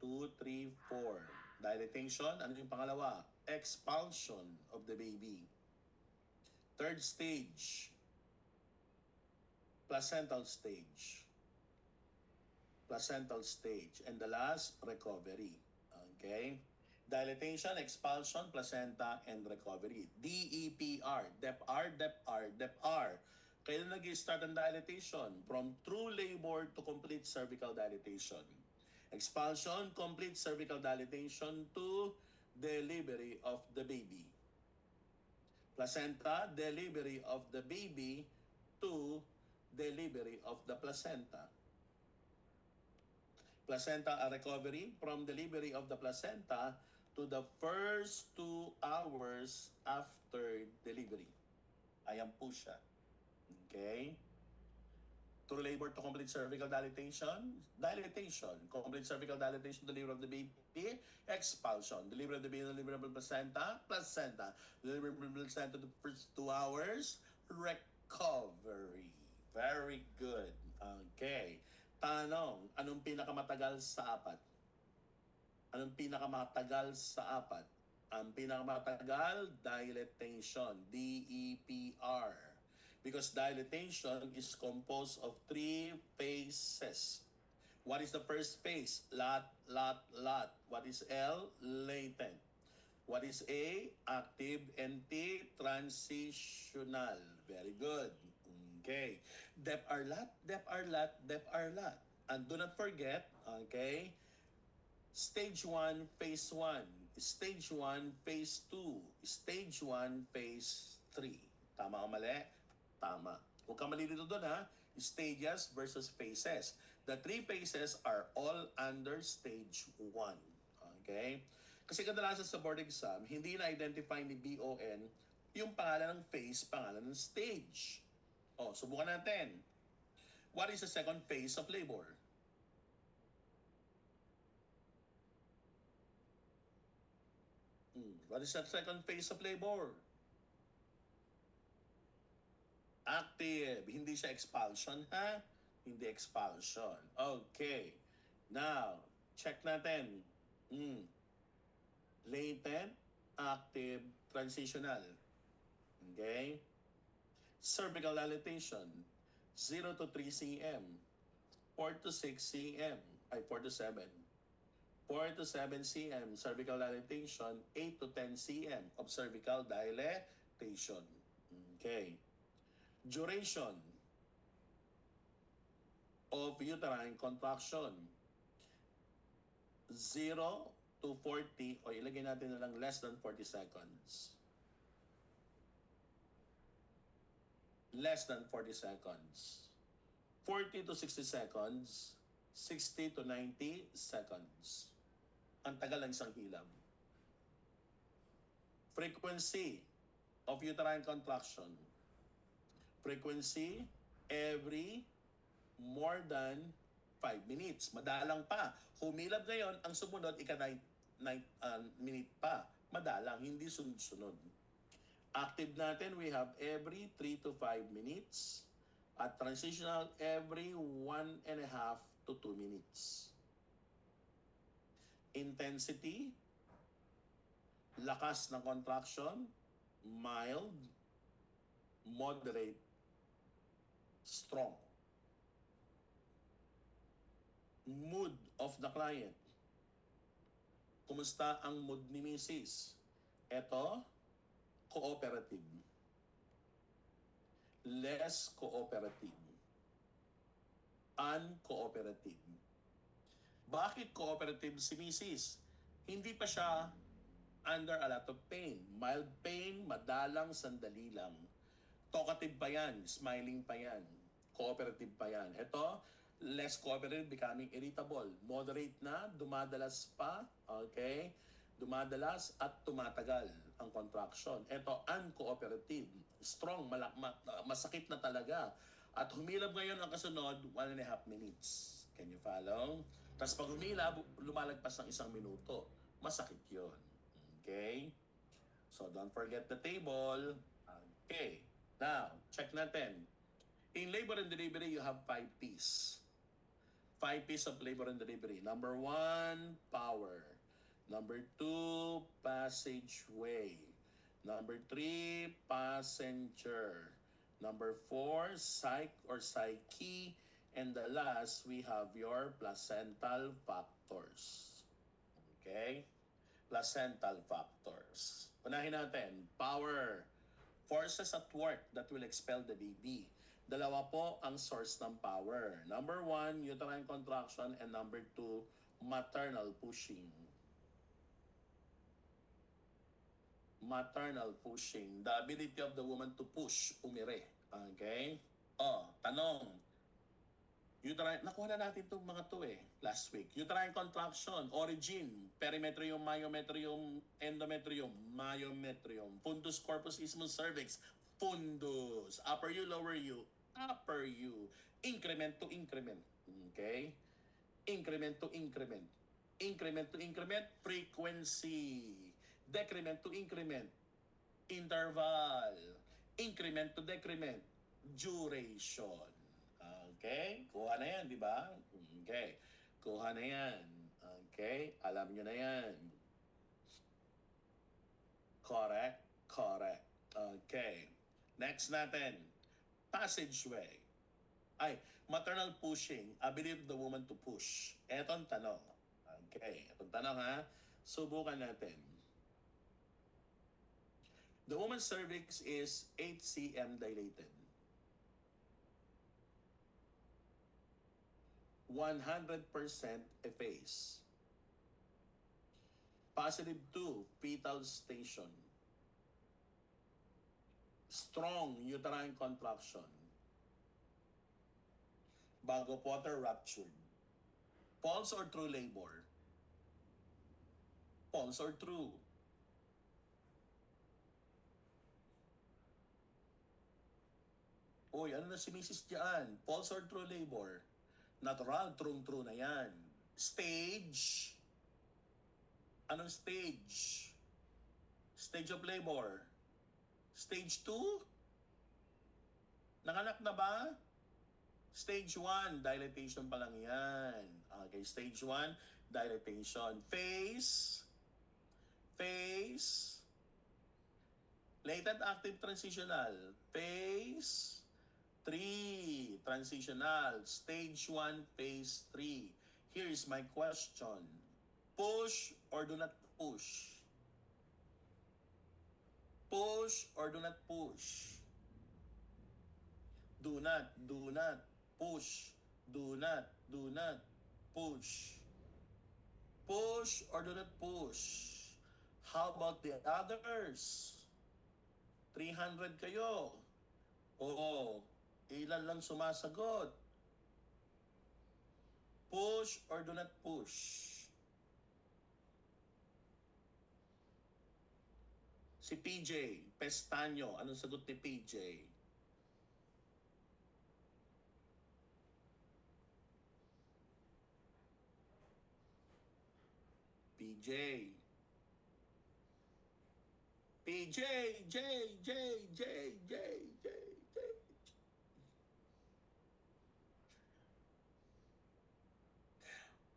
[SPEAKER 1] 3, 4. Dilatation. Ano yung pangalawa? Expulsion of the baby. Third stage, placental stage. Placental stage. And the last, recovery. Okay? Dilatation, expulsion, placenta, and recovery. DEPR. DEPR, DEPR, DEPR. Kailan nag-start ang dilatation? From true labor to complete cervical dilatation. Expulsion, complete cervical dilatation to delivery of the baby. Placenta, delivery of the baby to delivery of the placenta. Placenta recovery from delivery of the placenta to the first 2 hours after delivery. Ayan po siya. Okay? True labor to complete cervical dilatation, complete cervical dilatation, delivery of the baby, expulsion, delivery of the baby, delivery of the placenta, delivery of the placenta the first 2 hours, recovery. Very good. Okay. Tanong, anong pinakamatagal sa apat? Anong pinakamatagal sa apat? Ang pinakamatagal, dilatation, DEPR. Because dilatation is composed of 3 phases. What is the first phase? Lot. What is L? Latent. What is A? Active. And T? Transitional. Very good. Okay. DEPR-LAT. And do not forget, okay, Stage 1, Phase 1. Stage 1, Phase 2. Stage 1, Phase 3. Tama o mali? Tama. Huwag ka malilito doon ha. Stages versus phases. The 3 phases are all under stage 1. Okay? Kasi kadalasan sa board exam, hindi na-identify ni BON yung pangalan ng phase, pangalan ng stage. O, subukan natin. What is the second phase of labor? What is the second phase of labor? Active. Hindi siya expulsion, ha? Hindi expulsion. Okay. Now, check natin. Latent, active, transitional. Okay? Cervical dilatation, 0 to 3 cm, 4 to 6 cm, ay 4 to 7. 4 to 7 cm cervical dilatation, 8 to 10 cm of cervical dilatation. Okay. Duration of uterine contraction, 0 to 40, o ilagay natin na lang less than 40 seconds. Less than 40 seconds. 40 to 60 seconds. 60 to 90 seconds. Ang tagal ng isang hilab. Frequency of uterine contraction. Frequency every more than 5 minutes. Madalang pa. Humilab ngayon, ang sumunod, minute pa. Madalang, hindi sunod-sunod. Active natin, we have every 3 to 5 minutes. At transitional, every 1.5 to 2 minutes. Intensity, lakas ng contraction, mild, moderate, strong. Mood of the client. Kumusta ang mood ni Mrs.? Ito, cooperative. Less cooperative. Uncooperative. Bakit cooperative si Mrs.? Hindi pa siya under a lot of pain. Mild pain, madalang, sandali lang. Talkative pa yan, smiling pa yan, cooperative pa yan. Ito, less cooperative, becoming irritable. Moderate na, dumadalas pa, okay? Dumadalas at tumatagal ang contraction. Ito, uncooperative. Strong, masakit na talaga. At humilab ngayon ang kasunod, 1.5 minutes. Can you follow? Tapos pag humilab, lumalagpas ng 1 minuto. Masakit yun. Okay? So don't forget the table. Okay. Now, check natin. In labor and delivery, you have 5 P's. 5 P's of labor and delivery. Number 1, power. Number 2, passageway. Number 3, passenger. Number 4, psych or psyche. And the last, we have your placental factors. Okay? Placental factors. Unahin natin, power. Forces at work that will expel the baby. Dalawa po ang source ng power. Number 1, uterine contraction, and number 2, maternal pushing. Maternal pushing. The ability of the woman to push, umire. Okay? Tanong. Uterine, nakuha na natin itong mga to last week. Uterine contraction, origin, perimetrium, myometrium, endometrium, myometrium, fundus, corpus, isthmus, cervix, fundus, upper U, lower U, upper U, increment to increment. Okay? Increment to increment. Increment to increment, frequency. Decrement to increment, interval. Increment to decrement, duration. Okay? Kuha na yan, di ba? Okay. Kuha na yan. Okay? Alam nyo na yan. Correct? Correct. Okay. Next natin. Passageway. Maternal pushing. Ability of the woman to push. Etong tanong. Okay. Etong tanong ha. Subukan natin. The woman's cervix is 8 cm dilated. 100% efface. Positive 2, fetal station. Strong uterine contraction. Bag of water ruptured. False or true labor? False or true? Uy, ano na si Mrs. dyan? False or true labor? Natural, true na yan. Stage? Anong stage? Stage of labor? Stage 2? Nanganak na ba? Stage 1, dilatation pa lang yan. Okay, stage 1, dilatation. Phase? Phase? Latent active transitional. Phase 3, transitional. Stage 1, phase 3. Here is my question. Push or do not push? Push or do not push? Do not push. Do not push. Push or do not push? How about the others? 300 kayo. Oo. Ilan lang sumasagot? Push or do not push? Si PJ, Pestanyo, anong sagot ni PJ? PJ. PJ, J.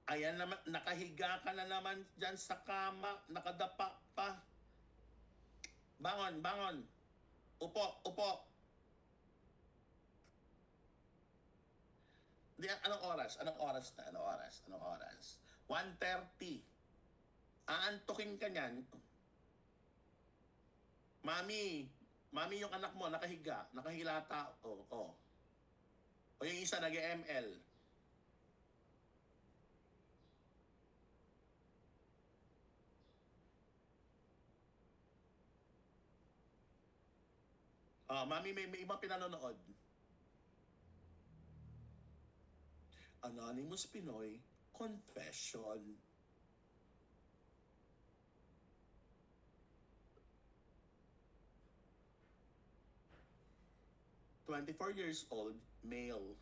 [SPEAKER 1] Ayan naman, nakahiga ka na naman dyan sa kama, nakadapa pa. Bangon. Upo. Anong oras? Anong oras na? Anong oras? Anong oras? 1:30. Aantukin ka niyan. Mami, mami yung anak mo, nakahiga, nakahilata. O yung isa nag-ML. Mami, may ibang pinanonood. Anonymous Pinoy Confession. "24 years old, male.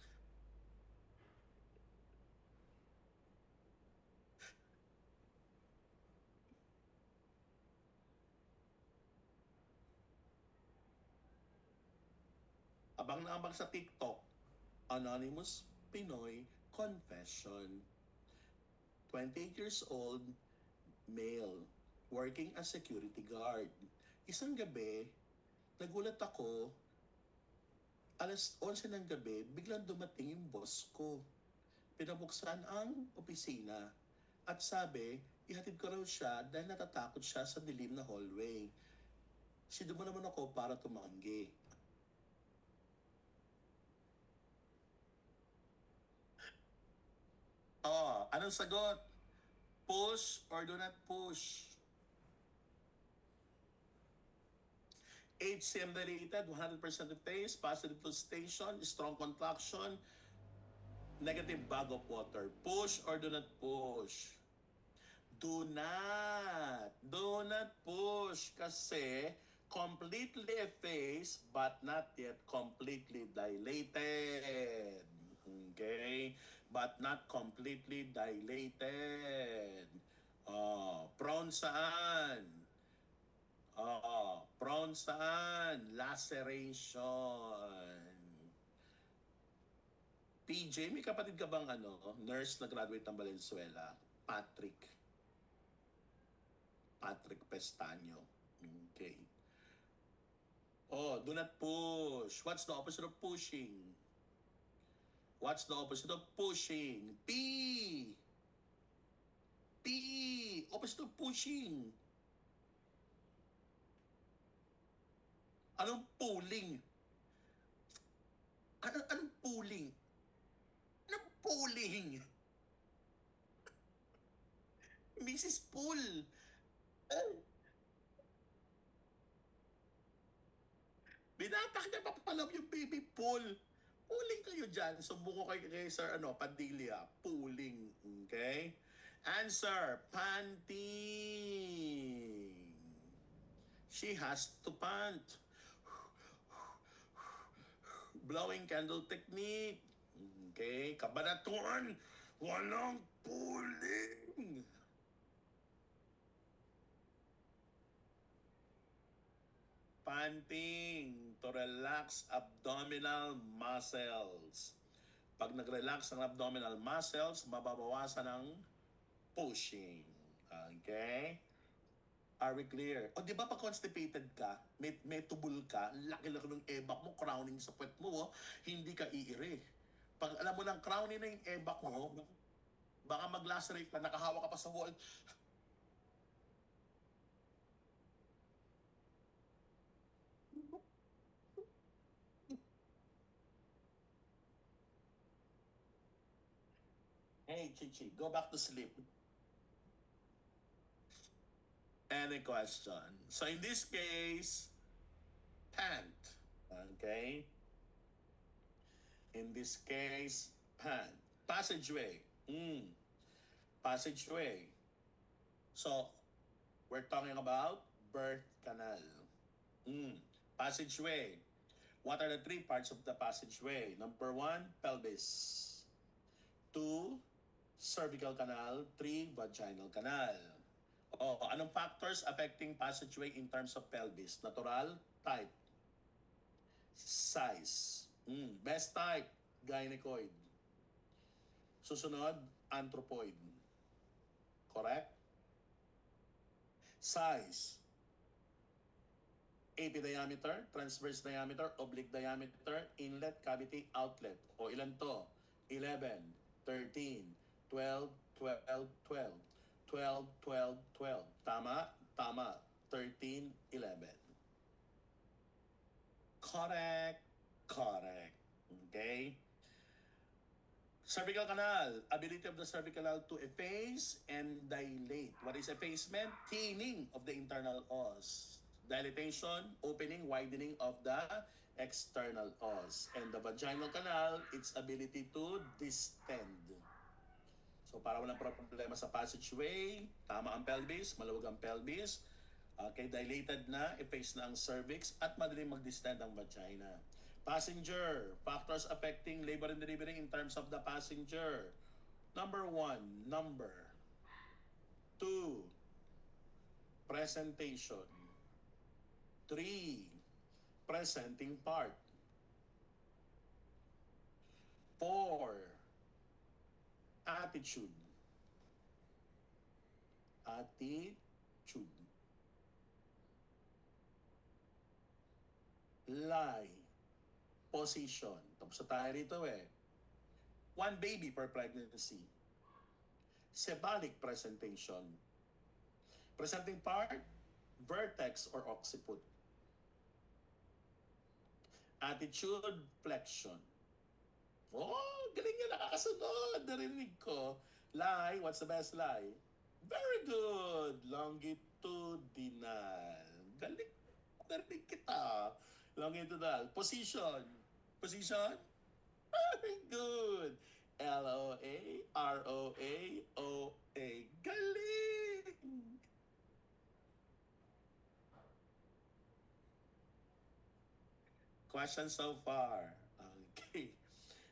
[SPEAKER 1] Abang na abang sa TikTok, Anonymous Pinoy Confession. 28 years old, male, working as security guard. Isang gabi, nagulat ako, alas 11 ng gabi, biglang dumating yung boss ko. Pinabuksan ang opisina at sabi, ihatid ko raw siya dahil natatakot siya sa dilim na hallway. Sido mo naman ako para tumanggi. Anong sagot? Push or do not push? HCM related, 100% of taste, positive to station, strong contraction, negative bag of water. Push or do not push? Do not. Do not push kasi completely effaced but not yet completely dilated. Okay? But not completely dilated. Prone saan? Prone saan? Laceration. PJ, may kapatid ka bang nurse na graduate ng Valenzuela? Patrick. Patrick Pestaño. Okay. Do not push. What's the opposite of pushing? What's the opposite of pushing? P. P. Opposite of pushing. Anong pulling? Anong pulling? Anong pulling? Mrs. Pool. Binatak niya papalam yung baby pool. Pulling kayo dyan. Sumbong ko kay Sir Padilla. Pulling. Okay? Answer, panting. She has to pant. Blowing candle technique. Okay? Kabanatuan. Walang pulling. Panting to relax abdominal muscles. Pag nag-relax ang abdominal muscles, mababawasan ang pushing. Okay? Are we clear? O di ba pag constipated ka, may tubol ka, laki-laki ng ebak mo, crowning sa puwet mo, hindi ka iire. Pag alam mo ng crowning na yung ebak mo, baka mag-lacerate ka, nakahawa ka pa sa wall. Hey, Chichi, go back to sleep. Any question? So in this case, pant. Okay? In this case, pant. Passageway. Passageway. So, we're talking about birth canal. Passageway. What are the three parts of the passageway? Number 1, pelvis. 2, cervical canal. 3, vaginal canal. Anong factors affecting passageway in terms of pelvis? Natural, type, size. Best type, gynecoid. Susunod, anthropoid. Correct? Size, AP diameter, transverse diameter, oblique diameter, inlet, cavity, outlet. O ilan to? 11, 13, 12, 12, 12, 12, 12, 12. Tama? Tama. 13, 11. Correct. Correct. Okay? Cervical canal, ability of the cervical canal to efface and dilate. What is effacement? Thinning of the internal os. Dilatation, opening, widening of the external os. And the vaginal canal, its ability to distend. So para walang problema sa passageway, tama ang pelvis, maluwag ang pelvis, okay, dilated na, efface na ang cervix, at madaling mag-distend ang vagina. Passenger, factors affecting labor and delivery in terms of the passenger. Number 1, number. 2, presentation. 3, presenting part. 4, attitude. Attitude. Lie. Position. Tapos na tayo rito eh. 1 baby per pregnancy. Cephalic presentation. Presenting part, vertex or occiput. Attitude, flexion. Oh, galing niya, nakakasunod. Narinig ko. Lie, what's the best lie? Very good. Longitudinal. Galing. Narinig kita. Longitudinal. Position. Position. Very good. L-O-A, R-O-A, O-A. Galing! Question so far. Okay.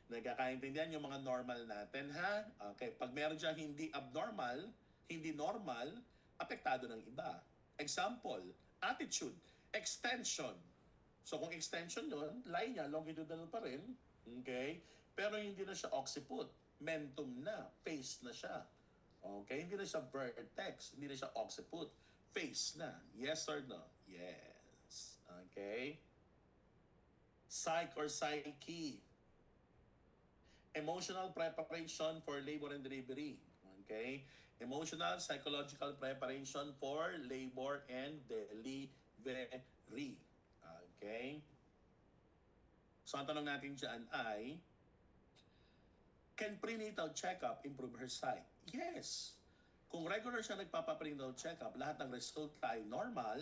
[SPEAKER 1] Nagkakaintindihan yung mga normal natin, ha? Okay. Pag meron dyan hindi abnormal, hindi normal, apektado ng iba. Example, attitude, extension. So kung extension yun, line niya, longitudinal pa rin. Okay? Pero hindi na siya occiput. Mentum na. Face na siya. Okay? Hindi na siya vertex. Hindi na siya occiput. Face na. Yes or no? Yes. Okay? Psych or psyche. Emotional preparation for labor and delivery. Okay? Emotional, psychological preparation for labor and delivery. Okay? So ang tanong natin dyan ay, can prenatal checkup improve her sight? Yes. Kung regular siya nagpapa-prenatal checkup, lahat ng result ay normal,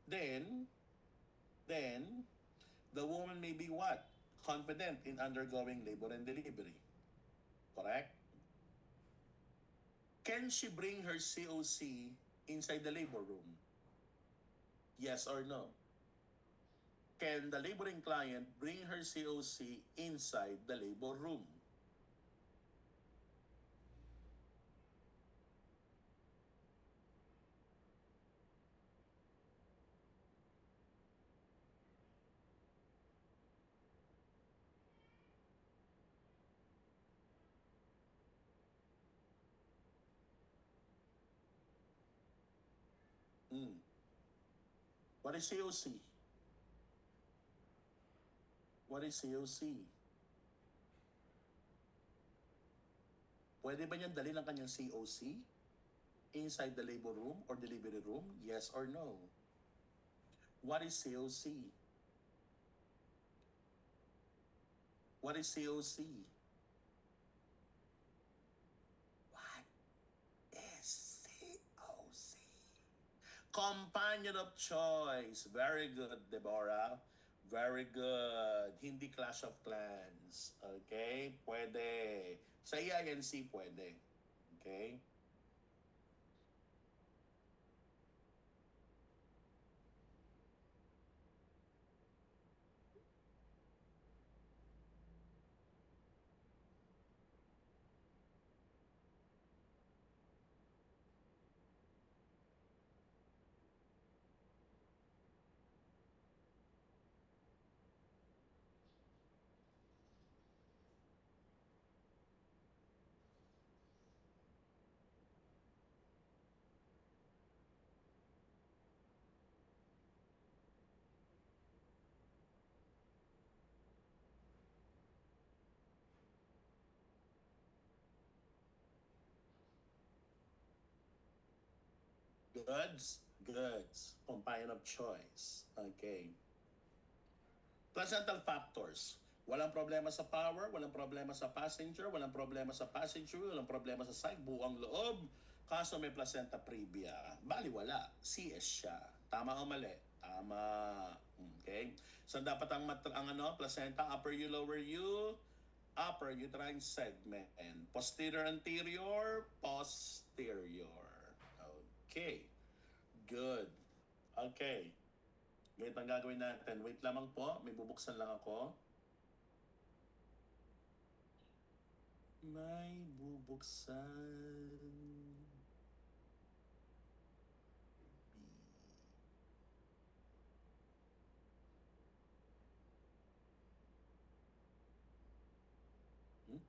[SPEAKER 1] then the woman may be what? Confident in undergoing labor and delivery. Correct? Can she bring her COC inside the labor room? Yes or no? Can the laboring client bring her COC inside the labor room? Mm. What is COC? What is COC? Pwede ba niyang dalhin ang kanyang COC inside the labor room or delivery room? Yes or no? What is COC? What is COC? What is COC? Companion of choice. Very good, Deborah. Very good. Hindi Clash of Clans. Okay? Pwede. Sa EINC, pwede. Okay? Goods? Goods. Component of choice. Okay. Placental factors. Walang problema sa power, walang problema sa passenger, walang problema sa passenger, walang problema sa side, buong loob. Kaso may placenta previa. Bali wala. CS siya. Tama o mali? Tama. Okay. So dapat ang placenta, upper U, lower U, upper uterine segment, and posterior anterior, posterior. Okay. Good. Okay. Ganito ang gagawin natin. Wait lamang po. May bubuksan lang ako. May bubuksan. Hmm?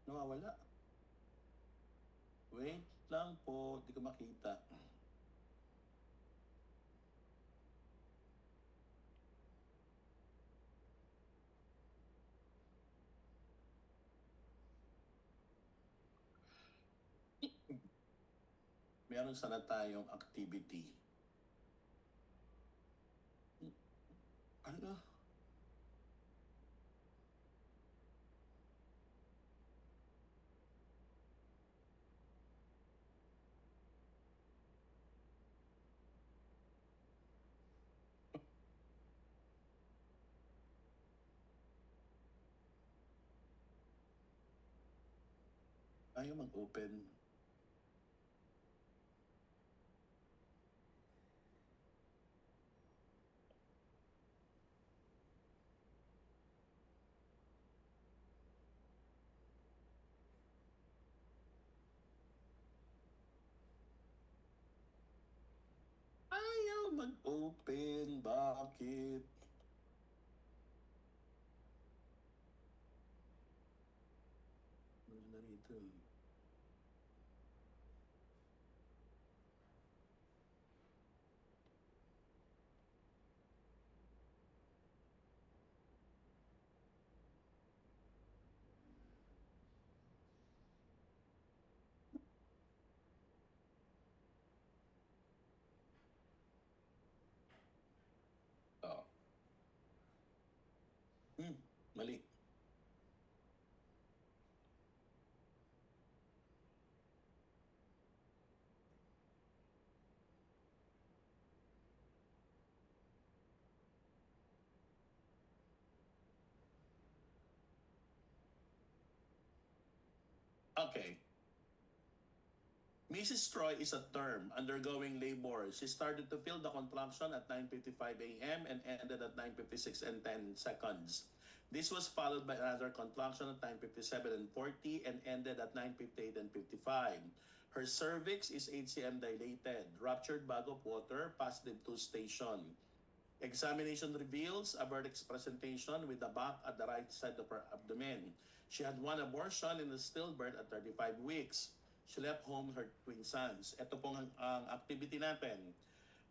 [SPEAKER 1] Nawawala. Wait lang po. Di ko makita. Meron sana tayong activity. Ano? Ayaw mag-open. Ayaw mag-open. Bakit? Ano na rito? Oh. Mali. Okay. Mrs. Troy is a term undergoing labor. She started to feel the contraction at 9:55 a.m. and ended at 9:56 and 10 seconds. This was followed by another contraction at 9:57 and 40 and ended at 9:58 and 55. Her cervix is HCM dilated, ruptured bag of water, positive 2 station. Examination reveals a vertex presentation with the back at the right side of her abdomen. She had one abortion in the stillbirth at 35 weeks. She left home her twin sons. Ito pong ang activity natin.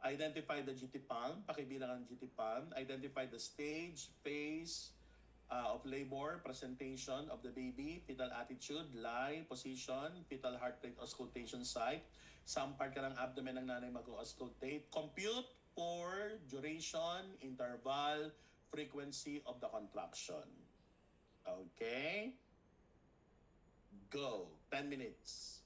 [SPEAKER 1] Identify the GT palm, pakibilang ang GT palm. Identify the stage, phase of labor, presentation of the baby, fetal attitude, lie, position, fetal heart rate auscultation site. Some part ka ng abdomen ng nanay mag-auscultate. Compute for duration, interval, frequency of the contraction. Okay? Go. 10 minutes.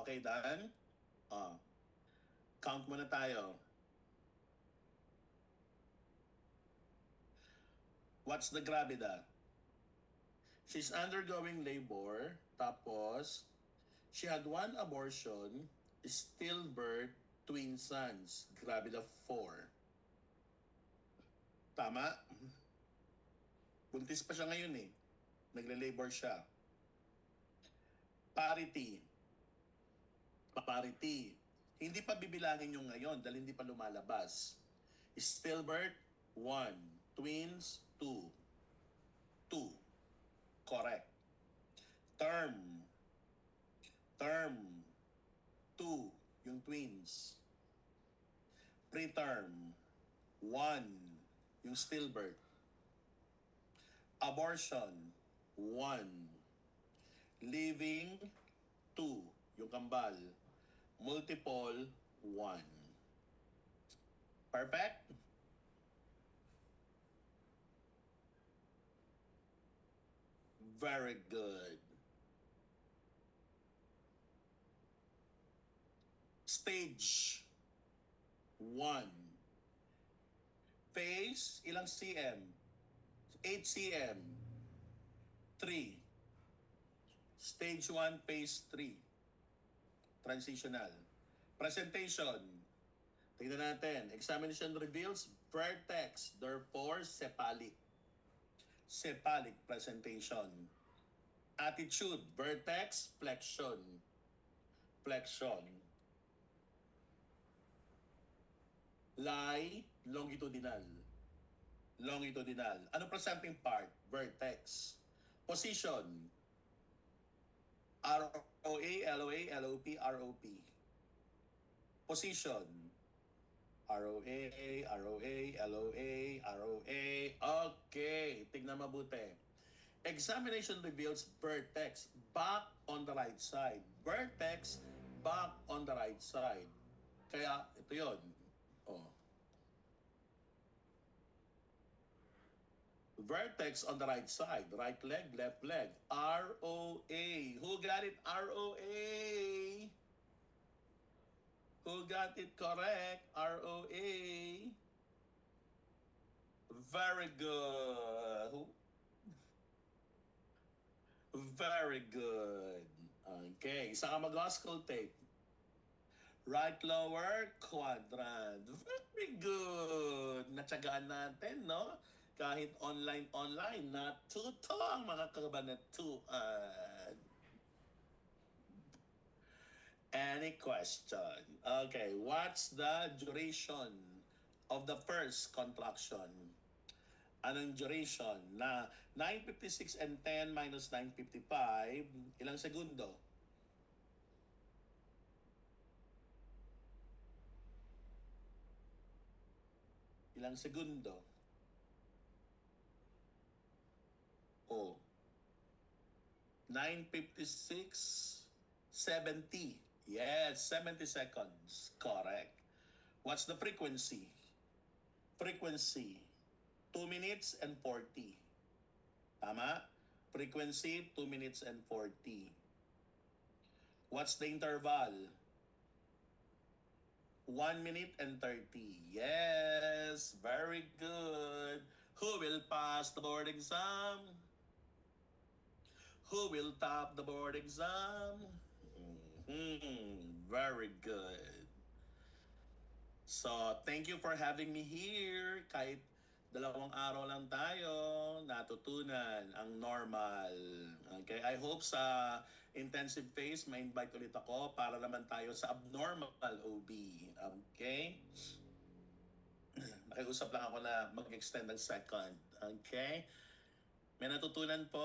[SPEAKER 1] Okay, Dan? Count muna tayo. What's the gravida? She's undergoing labor, tapos she had one abortion, stillbirth, twin sons, gravida 4. Tama? Buntis pa siya ngayon eh. Nagle-labor siya. Parity. Parity. Hindi pa bibilangin yung ngayon dahil hindi pa lumalabas. Stillbirth, 1. Twins, 2. 2. Correct. Term. Term. 2. Yung twins. Preterm. 1. Yung stillbirth. Abortion. 1. Living. 2. Yung kambal. Multiple. 1. Perfect? Very good. Stage 1. Phase, ilang cm? 8 cm. 3. Stage 1, phase 3. Transitional. Presentation. Tingnan natin. Examination reveals vertex, therefore cephalic. Cephalic presentation. Attitude, vertex, flexion. Flexion. Lie, longitudinal. Longitudinal. Ano presenting part? Vertex. Position. ROA, LOA, LOP, ROP. Position. ROA, ROA, LOA, ROA. Okay, tignan mabuti. Examination reveals vertex back on the right side. Vertex back on the right side. Kaya ito yun. Oh. Vertex on the right side. Right leg, left leg. ROA. Who got it? ROA. Who got it correct? ROA. Very good. Very good. Okay, isa ka mag-auscultate. Right lower quadrant. Very good. Natsagaan natin, no? Kahit online, natuto ang mga kabanatuan. Any question? Okay, what's the duration of the first contraction? Anong duration? Na 9:56 and 10 minus 9:55, ilang segundo? Ilang segundo? Oh. 9:56, 70. Yes, 70 seconds. Correct. What's the frequency? Frequency, 2 minutes and 40. Tama? Frequency, 2 minutes and 40. What's the interval? 1 minute and 30. Yes, very good. Who will pass the board exam? Who will top the board exam? Very good. So, thank you for having me here. Kahit 2 araw lang tayo, natutunan ang normal. Okay, I hope sa intensive phase, ma-invite ulit ako para naman tayo sa abnormal OB. Okay? Nakiusap lang ako na mag-extend ng second. Okay? May natutunan po.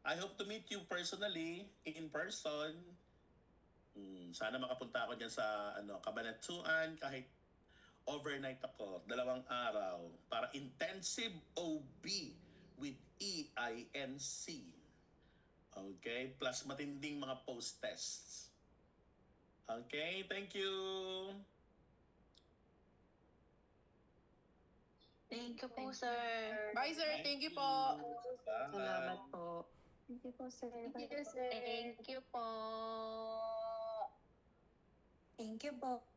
[SPEAKER 1] I hope to meet you personally, in person. Sana makapunta ako dyan sa Cabanatuan kahit overnight ako, 2 araw para intensive OB with EINC. Okay? Plus matinding mga post-tests. Okay? Thank you!
[SPEAKER 2] Thank you po, sir.
[SPEAKER 3] Bye, sir. Thank you po.
[SPEAKER 1] Bye.
[SPEAKER 2] Salamat po. Thank you po, sir.
[SPEAKER 3] Thank you, sir.
[SPEAKER 4] Thank you po.
[SPEAKER 2] Thank you po.